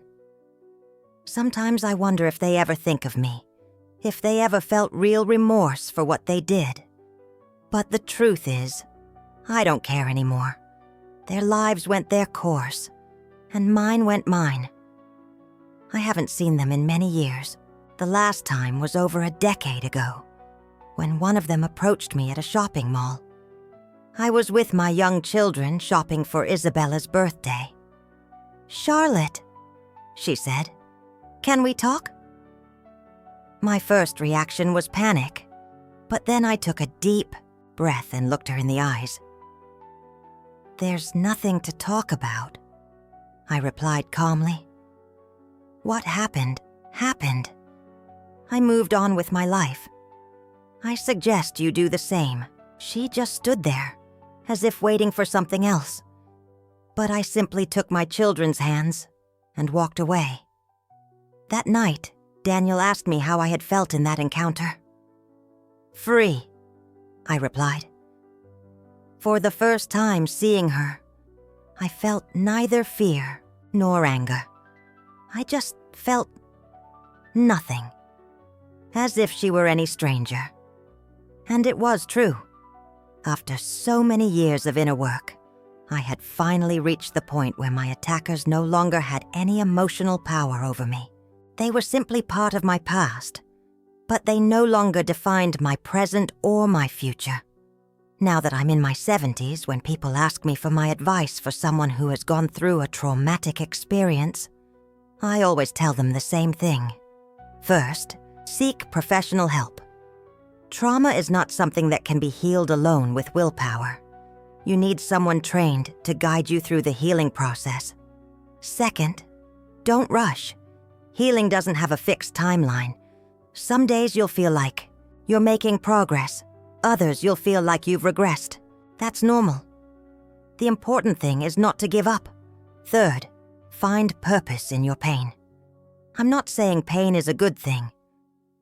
Sometimes I wonder if they ever think of me, if they ever felt real remorse for what they did. But the truth is, I don't care anymore. Their lives went their course, and mine went mine. I haven't seen them in many years. The last time was over a decade ago, when one of them approached me at a shopping mall. I was with my young children shopping for Isabella's birthday. "Charlotte," she said, "can we talk?" My first reaction was panic, but then I took a deep breath and looked her in the eyes. "There's nothing to talk about," I replied calmly. What happened, happened. I moved on with my life. I suggest you do the same. She just stood there, as if waiting for something else. But I simply took my children's hands and walked away. That night, Daniel asked me how I had felt in that encounter. "Free," I replied. For the first time seeing her, I felt neither fear nor anger. I just felt nothing, as if she were any stranger. And it was true. After so many years of inner work, I had finally reached the point where my attackers no longer had any emotional power over me. They were simply part of my past, but they no longer defined my present or my future. Now that I'm in my 70s, when people ask me for my advice for someone who has gone through a traumatic experience, I always tell them the same thing. First, seek professional help. Trauma is not something that can be healed alone with willpower. You need someone trained to guide you through the healing process. Second, don't rush. Healing doesn't have a fixed timeline. Some days you'll feel like you're making progress. Others you'll feel like you've regressed. That's normal. The important thing is not to give up. Third, find purpose in your pain. I'm not saying pain is a good thing,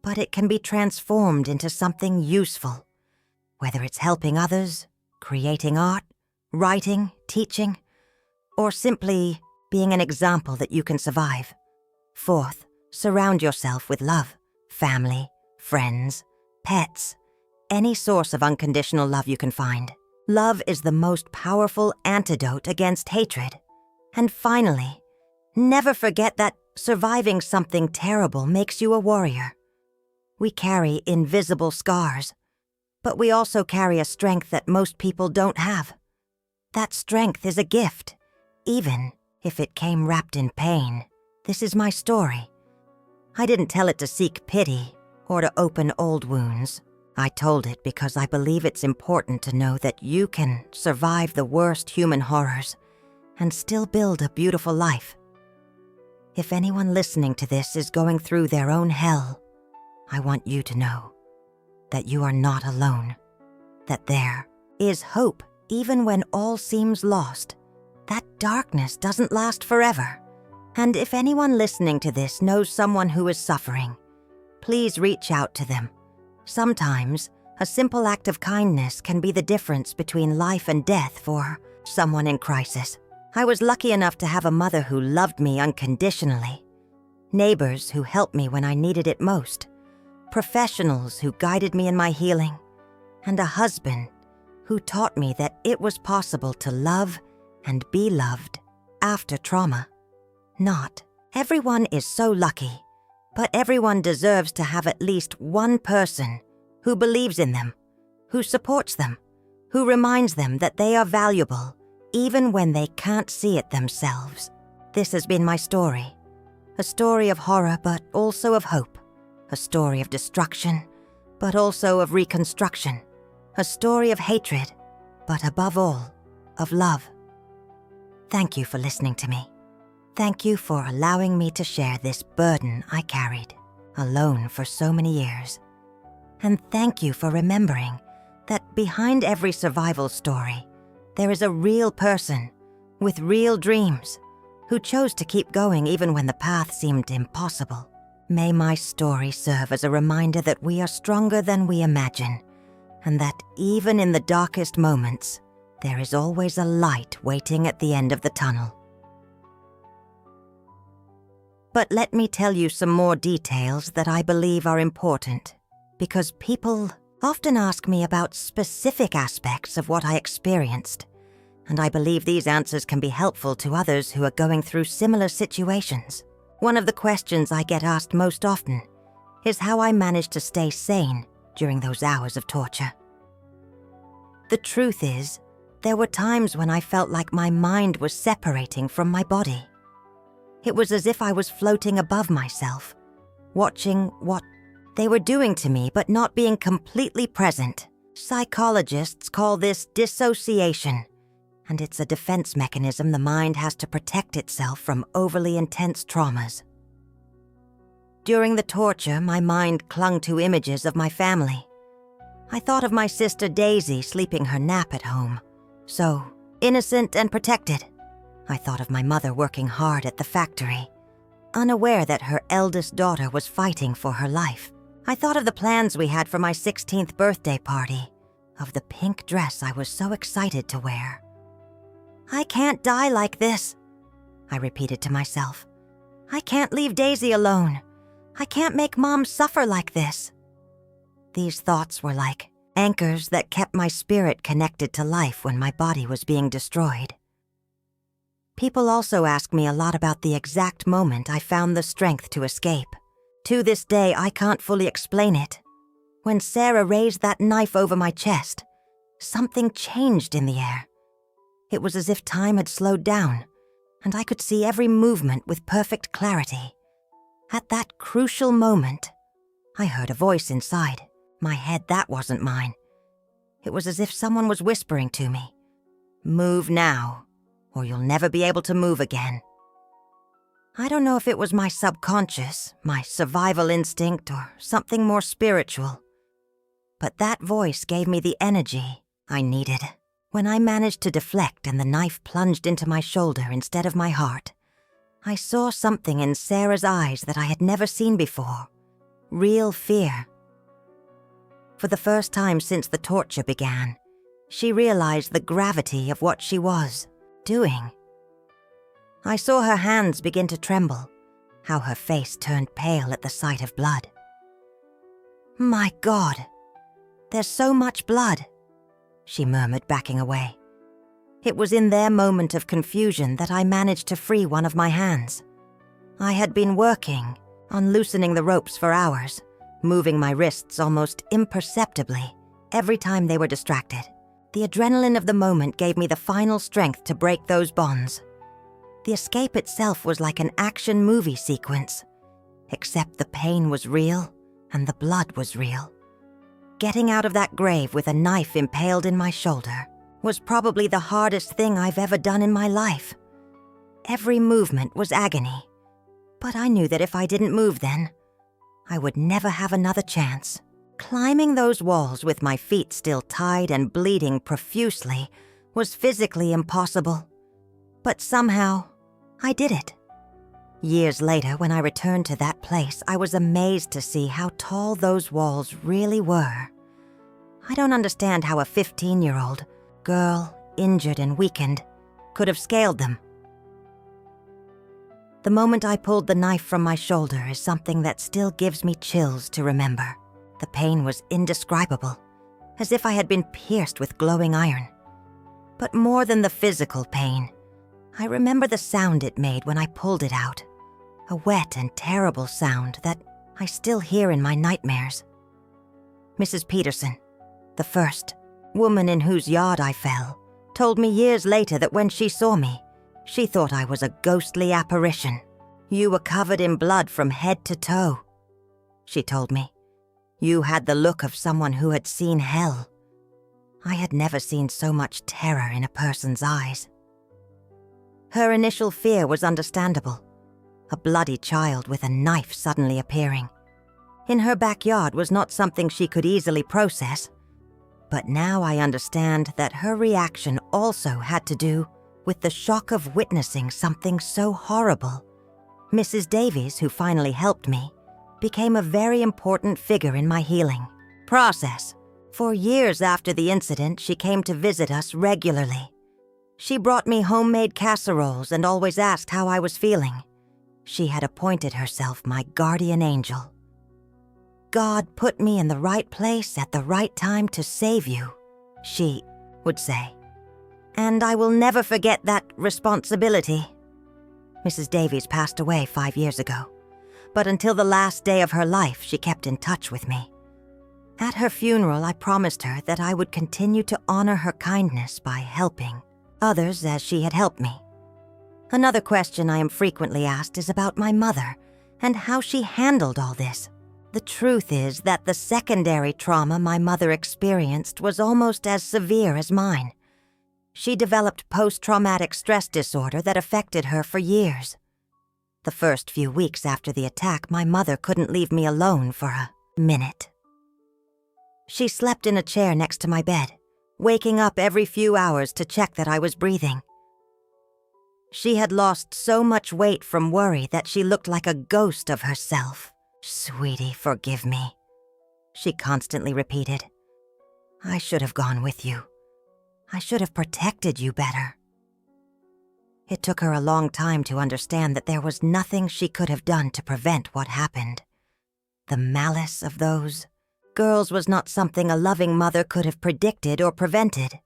but it can be transformed into something useful, whether it's helping others, creating art, writing, teaching, or simply being an example that you can survive. Fourth, surround yourself with love, family, friends, pets, any source of unconditional love you can find. Love is the most powerful antidote against hatred. And finally, never forget that surviving something terrible makes you a warrior. We carry invisible scars, but we also carry a strength that most people don't have. That strength is a gift, even if it came wrapped in pain. This is my story. I didn't tell it to seek pity or to open old wounds. I told it because I believe it's important to know that you can survive the worst human horrors and still build a beautiful life. If anyone listening to this is going through their own hell, I want you to know that you are not alone, that there is hope even when all seems lost. That darkness doesn't last forever. And if anyone listening to this knows someone who is suffering, please reach out to them. Sometimes, a simple act of kindness can be the difference between life and death for someone in crisis. I was lucky enough to have a mother who loved me unconditionally, neighbors who helped me when I needed it most, professionals who guided me in my healing, and a husband who taught me that it was possible to love and be loved after trauma. Not everyone is so lucky, but everyone deserves to have at least one person who believes in them, who supports them, who reminds them that they are valuable, even when they can't see it themselves. This has been my story. A story of horror, but also of hope. A story of destruction, but also of reconstruction. A story of hatred, but above all, of love. Thank you for listening to me. Thank you for allowing me to share this burden I carried alone for so many years. And thank you for remembering that behind every survival story, there is a real person with real dreams who chose to keep going even when the path seemed impossible. May my story serve as a reminder that we are stronger than we imagine, and that even in the darkest moments, there is always a light waiting at the end of the tunnel. But let me tell you some more details that I believe are important, because people often ask me about specific aspects of what I experienced, and I believe these answers can be helpful to others who are going through similar situations. One of the questions I get asked most often is how I managed to stay sane during those hours of torture. The truth is, there were times when I felt like my mind was separating from my body. It was as if I was floating above myself, watching what they were doing to me but not being completely present. Psychologists call this dissociation, and it's a defense mechanism the mind has to protect itself from overly intense traumas. During the torture, my mind clung to images of my family. I thought of my sister Daisy sleeping her nap at home, so innocent and protected. I thought of my mother working hard at the factory, unaware that her eldest daughter was fighting for her life. I thought of the plans we had for my 16th birthday party, of the pink dress I was so excited to wear. I can't die like this, I repeated to myself. I can't leave Daisy alone. I can't make Mom suffer like this. These thoughts were like anchors that kept my spirit connected to life when my body was being destroyed. People also ask me a lot about the exact moment I found the strength to escape. To this day, I can't fully explain it. When Sarah raised that knife over my chest, something changed in the air. It was as if time had slowed down, and I could see every movement with perfect clarity. At that crucial moment, I heard a voice inside. My head, that wasn't mine. It was as if someone was whispering to me, "Move now, or you'll never be able to move again." I don't know if it was my subconscious, my survival instinct, or something more spiritual, but that voice gave me the energy I needed. When I managed to deflect and the knife plunged into my shoulder instead of my heart, I saw something in Sarah's eyes that I had never seen before. Real fear. For the first time since the torture began, she realized the gravity of what she was doing. I saw her hands begin to tremble, how her face turned pale at the sight of blood. "My God, there's so much blood," she murmured, backing away. It was in their moment of confusion that I managed to free one of my hands. I had been working on loosening the ropes for hours, moving my wrists almost imperceptibly every time they were distracted. The adrenaline of the moment gave me the final strength to break those bonds. The escape itself was like an action movie sequence, except the pain was real and the blood was real. Getting out of that grave with a knife impaled in my shoulder was probably the hardest thing I've ever done in my life. Every movement was agony, but I knew that if I didn't move then, I would never have another chance. Climbing those walls with my feet still tied and bleeding profusely was physically impossible, but somehow I did it. Years later, when I returned to that place, I was amazed to see how tall those walls really were. I don't understand how a 15-year-old girl, injured and weakened, could have scaled them. The moment I pulled the knife from my shoulder is something that still gives me chills to remember. The pain was indescribable, as if I had been pierced with glowing iron. But more than the physical pain, I remember the sound it made when I pulled it out. A wet and terrible sound that I still hear in my nightmares. Mrs. Peterson, the first woman in whose yard I fell, told me years later that when she saw me, she thought I was a ghostly apparition. "You were covered in blood from head to toe," she told me. "You had the look of someone who had seen hell." I had never seen so much terror in a person's eyes. Her initial fear was understandable. A bloody child with a knife suddenly appearing in her backyard was not something she could easily process. But now I understand that her reaction also had to do with the shock of witnessing something so horrible. Mrs. Davies, who finally helped me, became a very important figure in my healing process. For years after the incident, she came to visit us regularly. She brought me homemade casseroles and always asked how I was feeling. She had appointed herself my guardian angel. "God put me in the right place at the right time to save you," she would say. "And I will never forget that responsibility." Mrs. Davies passed away 5 years ago, but until the last day of her life, she kept in touch with me. At her funeral, I promised her that I would continue to honor her kindness by helping others as she had helped me. Another question I am frequently asked is about my mother and how she handled all this. The truth is that the secondary trauma my mother experienced was almost as severe as mine. She developed post-traumatic stress disorder that affected her for years. The first few weeks after the attack, my mother couldn't leave me alone for a minute. She slept in a chair next to my bed, waking up every few hours to check that I was breathing. She had lost so much weight from worry that she looked like a ghost of herself. "Sweetie, forgive me," she constantly repeated. "I should have gone with you. I should have protected you better." It took her a long time to understand that there was nothing she could have done to prevent what happened. The malice of those girls was not something a loving mother could have predicted or prevented.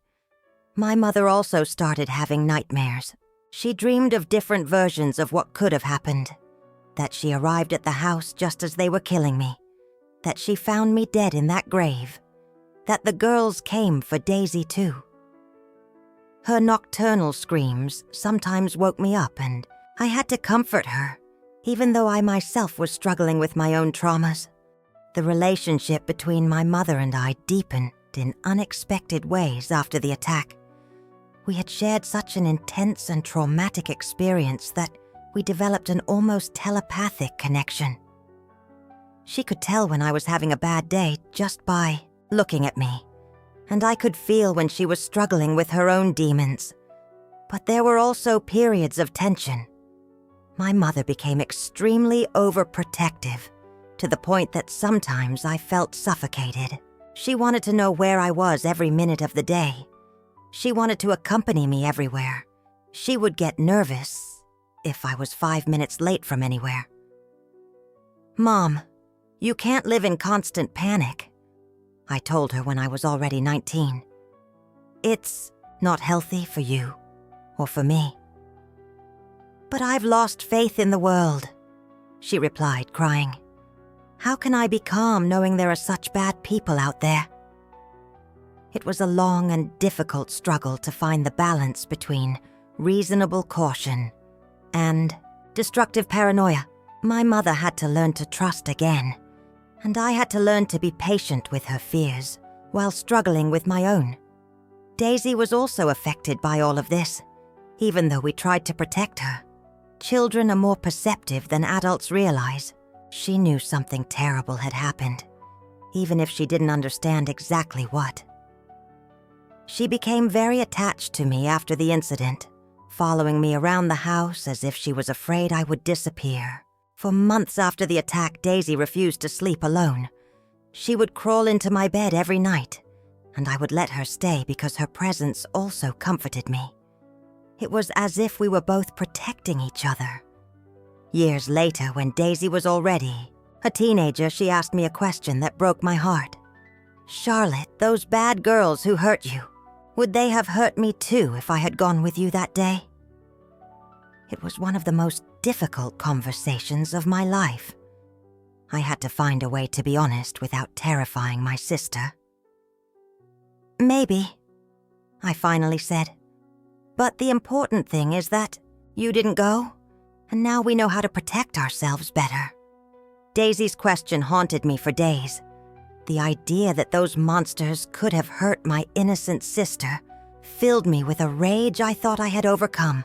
My mother also started having nightmares. She dreamed of different versions of what could have happened. That she arrived at the house just as they were killing me. That she found me dead in that grave. That the girls came for Daisy too. Her nocturnal screams sometimes woke me up, and I had to comfort her, even though I myself was struggling with my own traumas. The relationship between my mother and I deepened in unexpected ways after the attack. We had shared such an intense and traumatic experience that we developed an almost telepathic connection. She could tell when I was having a bad day just by looking at me, and I could feel when she was struggling with her own demons. But there were also periods of tension. My mother became extremely overprotective, to the point that sometimes I felt suffocated. She wanted to know where I was every minute of the day. She wanted to accompany me everywhere. She would get nervous if I was 5 minutes late from anywhere. "Mom, you can't live in constant panic," I told her when I was already 19. "It's not healthy for you or for me." "But I've lost faith in the world," she replied, crying. "How can I be calm knowing there are such bad people out there?" It was a long and difficult struggle to find the balance between reasonable caution and destructive paranoia. My mother had to learn to trust again, and I had to learn to be patient with her fears while struggling with my own. Daisy was also affected by all of this, even though we tried to protect her. Children are more perceptive than adults realize. She knew something terrible had happened, even if she didn't understand exactly what. She became very attached to me after the incident, following me around the house as if she was afraid I would disappear. For months after the attack, Daisy refused to sleep alone. She would crawl into my bed every night, and I would let her stay because her presence also comforted me. It was as if we were both protecting each other. Years later, when Daisy was already a teenager, she asked me a question that broke my heart. "Charlotte, those bad girls who hurt you, would they have hurt me too if I had gone with you that day?" It was one of the most difficult conversations of my life. I had to find a way to be honest without terrifying my sister. "Maybe," I finally said. "But the important thing is that you didn't go, and now we know how to protect ourselves better." Daisy's question haunted me for days. The idea that those monsters could have hurt my innocent sister filled me with a rage I thought I had overcome.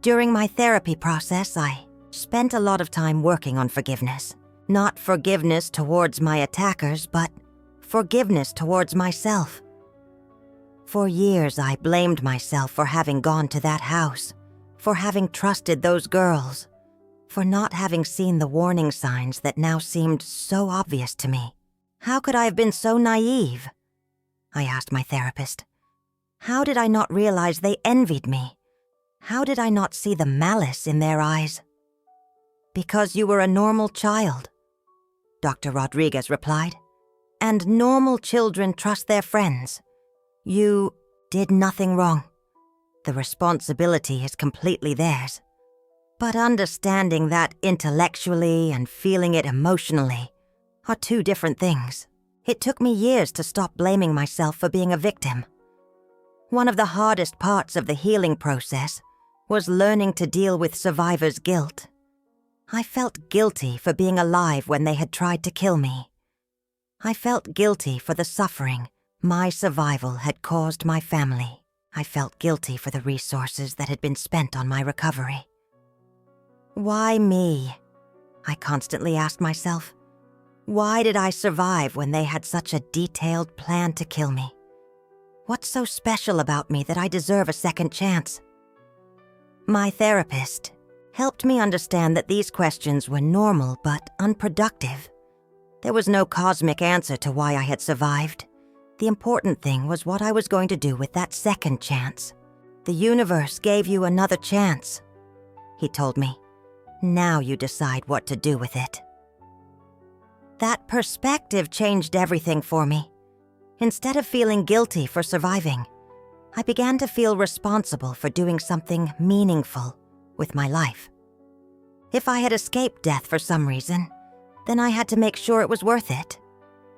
During my therapy process, I spent a lot of time working on forgiveness. Not forgiveness towards my attackers, but forgiveness towards myself. For years, I blamed myself for having gone to that house, for having trusted those girls, for not having seen the warning signs that now seemed so obvious to me. How could I have been so naive? I asked my therapist. How did I not realize they envied me? How did I not see the malice in their eyes? "Because you were a normal child," Dr. Rodriguez replied. "And normal children trust their friends. You did nothing wrong. The responsibility is completely theirs. But understanding that intellectually and feeling it emotionally are two different things. It took me years to stop blaming myself for being a victim. One of the hardest parts of the healing process was learning to deal with survivors' guilt. I felt guilty for being alive when they had tried to kill me. I felt guilty for the suffering my survival had caused my family. I felt guilty for the resources that had been spent on my recovery. Why me? I constantly asked myself. Why did I survive when they had such a detailed plan to kill me? What's so special about me that I deserve a second chance? My therapist helped me understand that these questions were normal but unproductive. There was no cosmic answer to why I had survived. The important thing was what I was going to do with that second chance. The universe gave you another chance, he told me. Now you decide what to do with it. That perspective changed everything for me. Instead of feeling guilty for surviving, I began to feel responsible for doing something meaningful with my life. If I had escaped death for some reason, then I had to make sure it was worth it.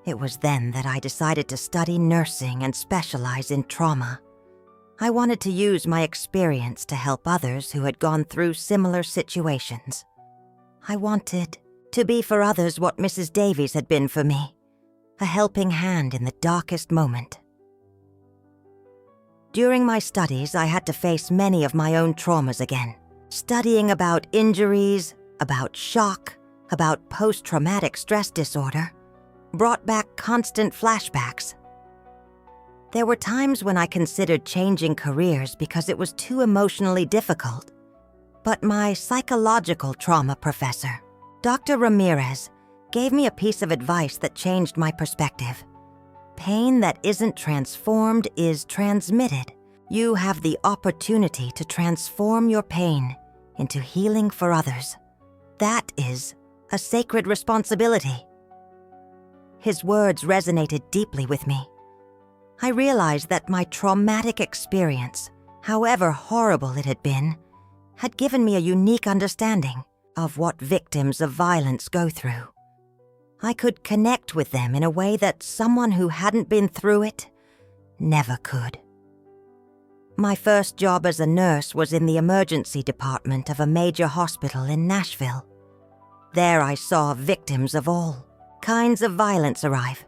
It was then that I decided to study nursing and specialize in trauma. I wanted to use my experience to help others who had gone through similar situations. I wanted to be for others what Mrs. Davies had been for me, a helping hand in the darkest moment. During my studies, I had to face many of my own traumas again, studying about injuries, about shock, about post-traumatic stress disorder, brought back constant flashbacks. There were times when I considered changing careers because it was too emotionally difficult. but my psychological trauma professor, Dr. Ramirez, gave me a piece of advice that changed my perspective. Pain that isn't transformed is transmitted. You have the opportunity to transform your pain into healing for others. That is a sacred responsibility. His words resonated deeply with me. I realized that my traumatic experience, however horrible it had been, had given me a unique understanding of what victims of violence go through. I could connect with them in a way that someone who hadn't been through it never could. My first job as a nurse was in the emergency department of a major hospital in Nashville. There I saw victims of all kinds of violence arrive.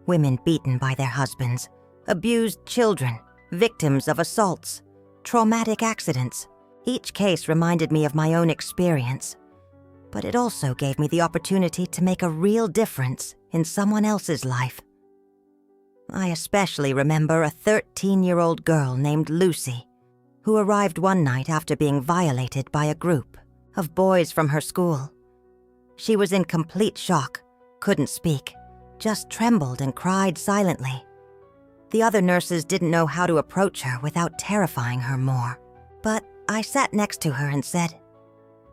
Women beaten by their husbands, abused children, victims of assaults, traumatic accidents. Each case reminded me of my own experience, but it also gave me the opportunity to make a real difference in someone else's life. I especially remember a 13-year-old girl named Lucy, who arrived one night after being violated by a group of boys from her school. She was in complete shock, couldn't speak, just trembled and cried silently. The other nurses didn't know how to approach her without terrifying her more. But I sat next to her and said,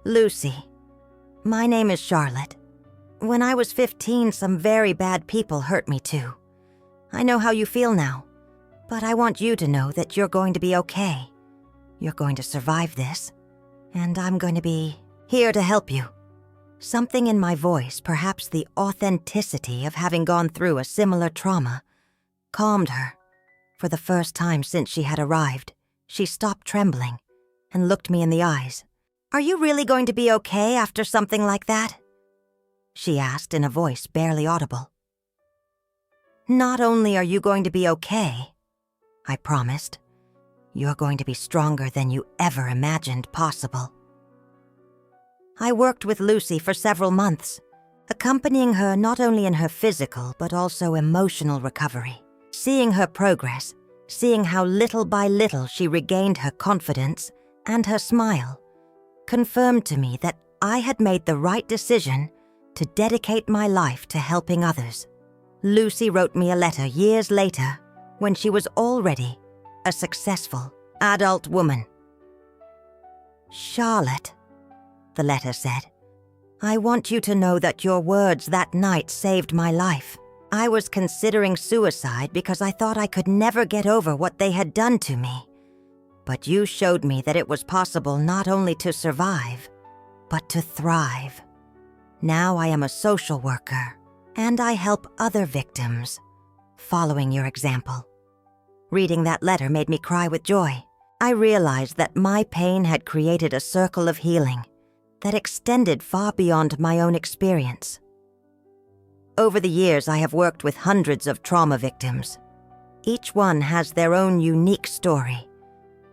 "Lucy, my name is Charlotte. When I was 15, some very bad people hurt me too. I know how you feel now, but I want you to know that you're going to be okay. You're going to survive this, and I'm going to be here to help you." Something in my voice, perhaps the authenticity of having gone through a similar trauma, calmed her. For the first time since she had arrived, she stopped trembling and looked me in the eyes. "Are you really going to be okay after something like that?" she asked in a voice barely audible. "Not only are you going to be okay," I promised, "you're going to be stronger than you ever imagined possible." I worked with Lucy for several months, accompanying her not only in her physical but also emotional recovery. Seeing her progress, seeing how little by little she regained her confidence and her smile, confirmed to me that I had made the right decision to dedicate my life to helping others. Lucy wrote me a letter years later when she was already a successful adult woman. "Charlotte," the letter said, "I want you to know that your words that night saved my life. I was considering suicide because I thought I could never get over what they had done to me. But you showed me that it was possible not only to survive, but to thrive. Now I am a social worker, and I help other victims, following your example." Reading that letter made me cry with joy. I realized that my pain had created a circle of healing that extended far beyond my own experience. Over the years, I have worked with hundreds of trauma victims. Each one has their own unique story,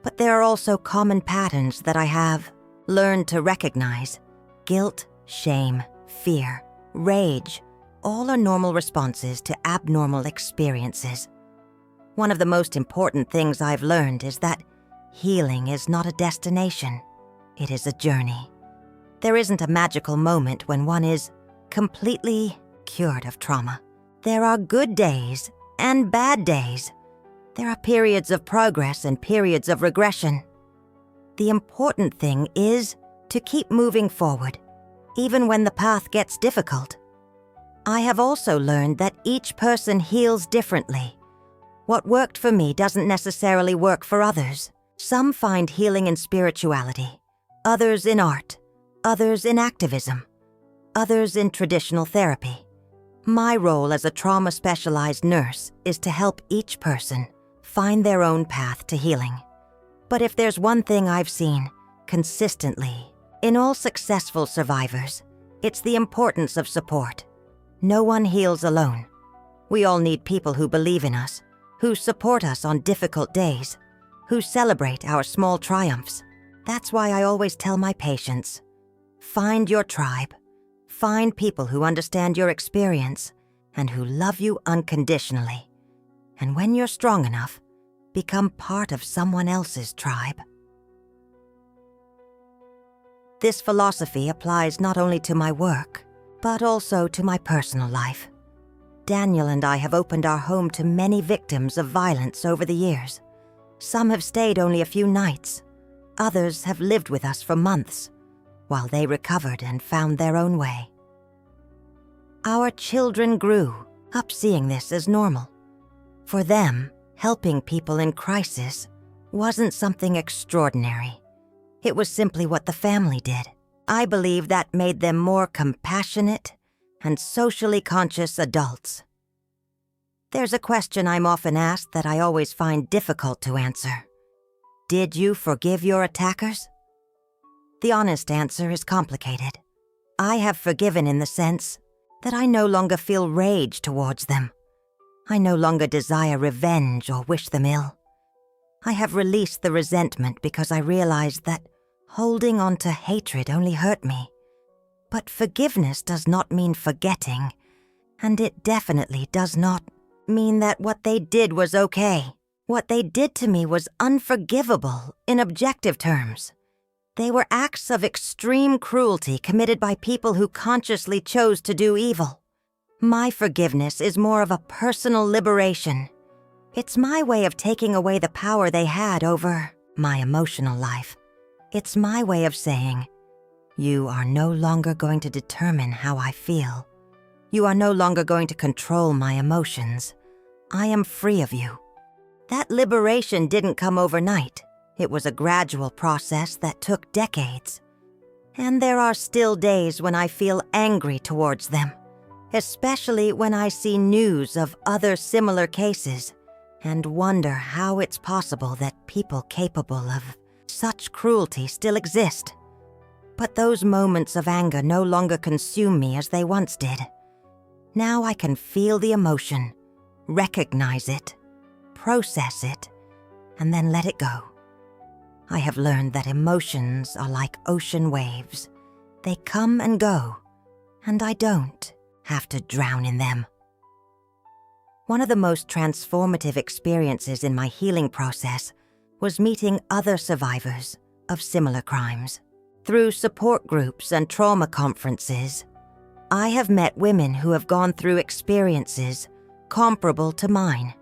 but there are also common patterns that I have learned to recognize. Guilt, shame, fear, rage, all are normal responses to abnormal experiences. One of the most important things I've learned is that healing is not a destination, it is a journey. There isn't a magical moment when one is completely cured of trauma. There are good days and bad days. There are periods of progress and periods of regression. The important thing is to keep moving forward, even when the path gets difficult. I have also learned that each person heals differently. What worked for me doesn't necessarily work for others. Some find healing in spirituality, others in art, others in activism, others in traditional therapy. My role as a trauma-specialized nurse is to help each person find their own path to healing. But if there's one thing I've seen consistently in all successful survivors, it's the importance of support. No one heals alone. We all need people who believe in us, who support us on difficult days, who celebrate our small triumphs. That's why I always tell my patients, find your tribe. Find people who understand your experience and who love you unconditionally. And when you're strong enough, become part of someone else's tribe. This philosophy applies not only to my work, but also to my personal life. Daniel and I have opened our home to many victims of violence over the years. Some have stayed only a few nights. Others have lived with us for months, while they recovered and found their own way. Our children grew up seeing this as normal. For them, helping people in crisis wasn't something extraordinary. It was simply what the family did. I believe that made them more compassionate and socially conscious adults. There's a question I'm often asked that I always find difficult to answer. Did you forgive your attackers? The honest answer is complicated. I have forgiven in the sense that I no longer feel rage towards them. I no longer desire revenge or wish them ill. I have released the resentment because I realized that holding on to hatred only hurt me. But forgiveness does not mean forgetting, and it definitely does not mean that what they did was okay. What they did to me was unforgivable in objective terms. They were acts of extreme cruelty committed by people who consciously chose to do evil. My forgiveness is more of a personal liberation. It's my way of taking away the power they had over my emotional life. It's my way of saying, you are no longer going to determine how I feel. You are no longer going to control my emotions. I am free of you. That liberation didn't come overnight. It was a gradual process that took decades. And there are still days when I feel angry towards them, especially when I see news of other similar cases and wonder how it's possible that people capable of such cruelty still exist. But those moments of anger no longer consume me as they once did. Now I can feel the emotion, recognize it, process it, and then let it go. I have learned that emotions are like ocean waves. They come and go, and I don't have to drown in them. One of the most transformative experiences in my healing process was meeting other survivors of similar crimes. Through support groups and trauma conferences, I have met women who have gone through experiences comparable to mine.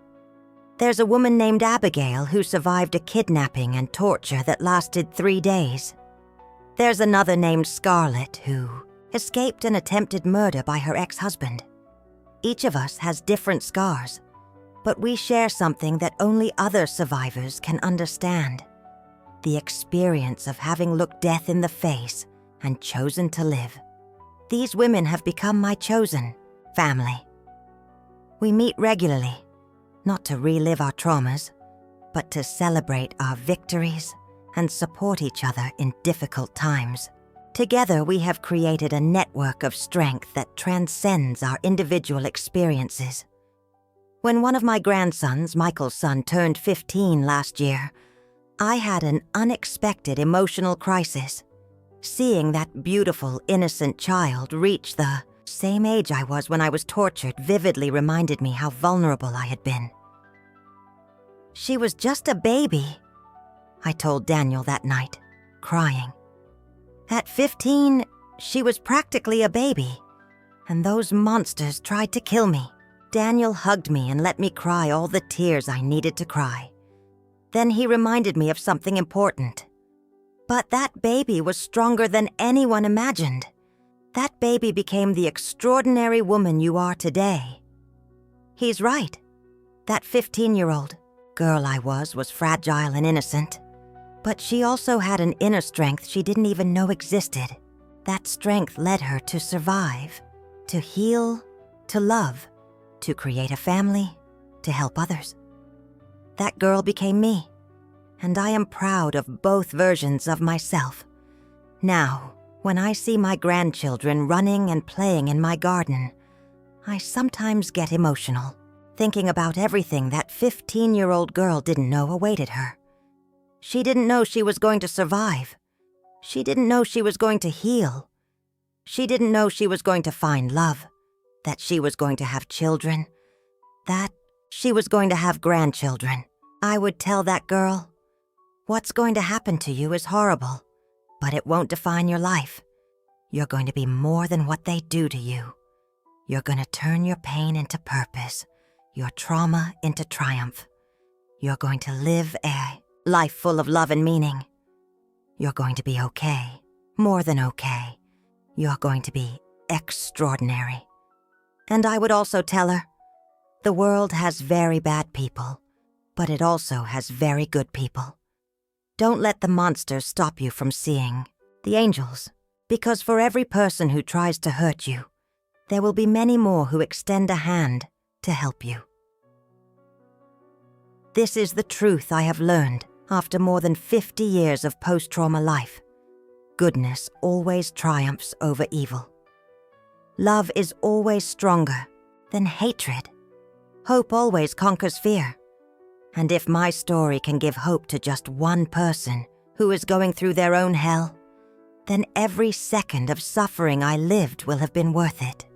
There's a woman named Abigail who survived a kidnapping and torture that lasted 3 days. There's another named Scarlett who escaped an attempted murder by her ex-husband. Each of us has different scars, but we share something that only other survivors can understand: the experience of having looked death in the face and chosen to live. These women have become my chosen family. We meet regularly, not to relive our traumas, but to celebrate our victories and support each other in difficult times. Together, we have created a network of strength that transcends our individual experiences. When one of my grandsons, Michael's son, turned 15 last year, I had an unexpected emotional crisis. Seeing that beautiful, innocent child reach the same age I was when I was tortured vividly reminded me how vulnerable I had been. "She was just a baby," I told Daniel that night, crying. "At 15, she was practically a baby, and those monsters tried to kill me." Daniel hugged me and let me cry all the tears I needed to cry. Then he reminded me of something important. "But that baby was stronger than anyone imagined. That baby became the extraordinary woman you are today." He's right. That 15-year-old girl I was fragile and innocent. But she also had an inner strength she didn't even know existed. That strength led her to survive, to heal, to love, to create a family, to help others. That girl became me, and I am proud of both versions of myself. Now, when I see my grandchildren running and playing in my garden, I sometimes get emotional, thinking about everything that 15-year-old girl didn't know awaited her. She didn't know she was going to survive. She didn't know she was going to heal. She didn't know she was going to find love, that she was going to have children, that she was going to have grandchildren. I would tell that girl, "What's going to happen to you is horrible, but it won't define your life. You're going to be more than what they do to you. You're going to turn your pain into purpose, your trauma into triumph. You're going to live a life full of love and meaning. You're going to be okay, more than okay. You're going to be extraordinary. And I would also tell her, the world has very bad people, but it also has very good people. Don't let the monsters stop you from seeing the angels, because for every person who tries to hurt you, there will be many more who extend a hand to help you. This is the truth I have learned after more than 50 years of post-trauma life. Goodness always triumphs over evil. Love is always stronger than hatred. Hope always conquers fear. And if my story can give hope to just one person who is going through their own hell, then every second of suffering I lived will have been worth it.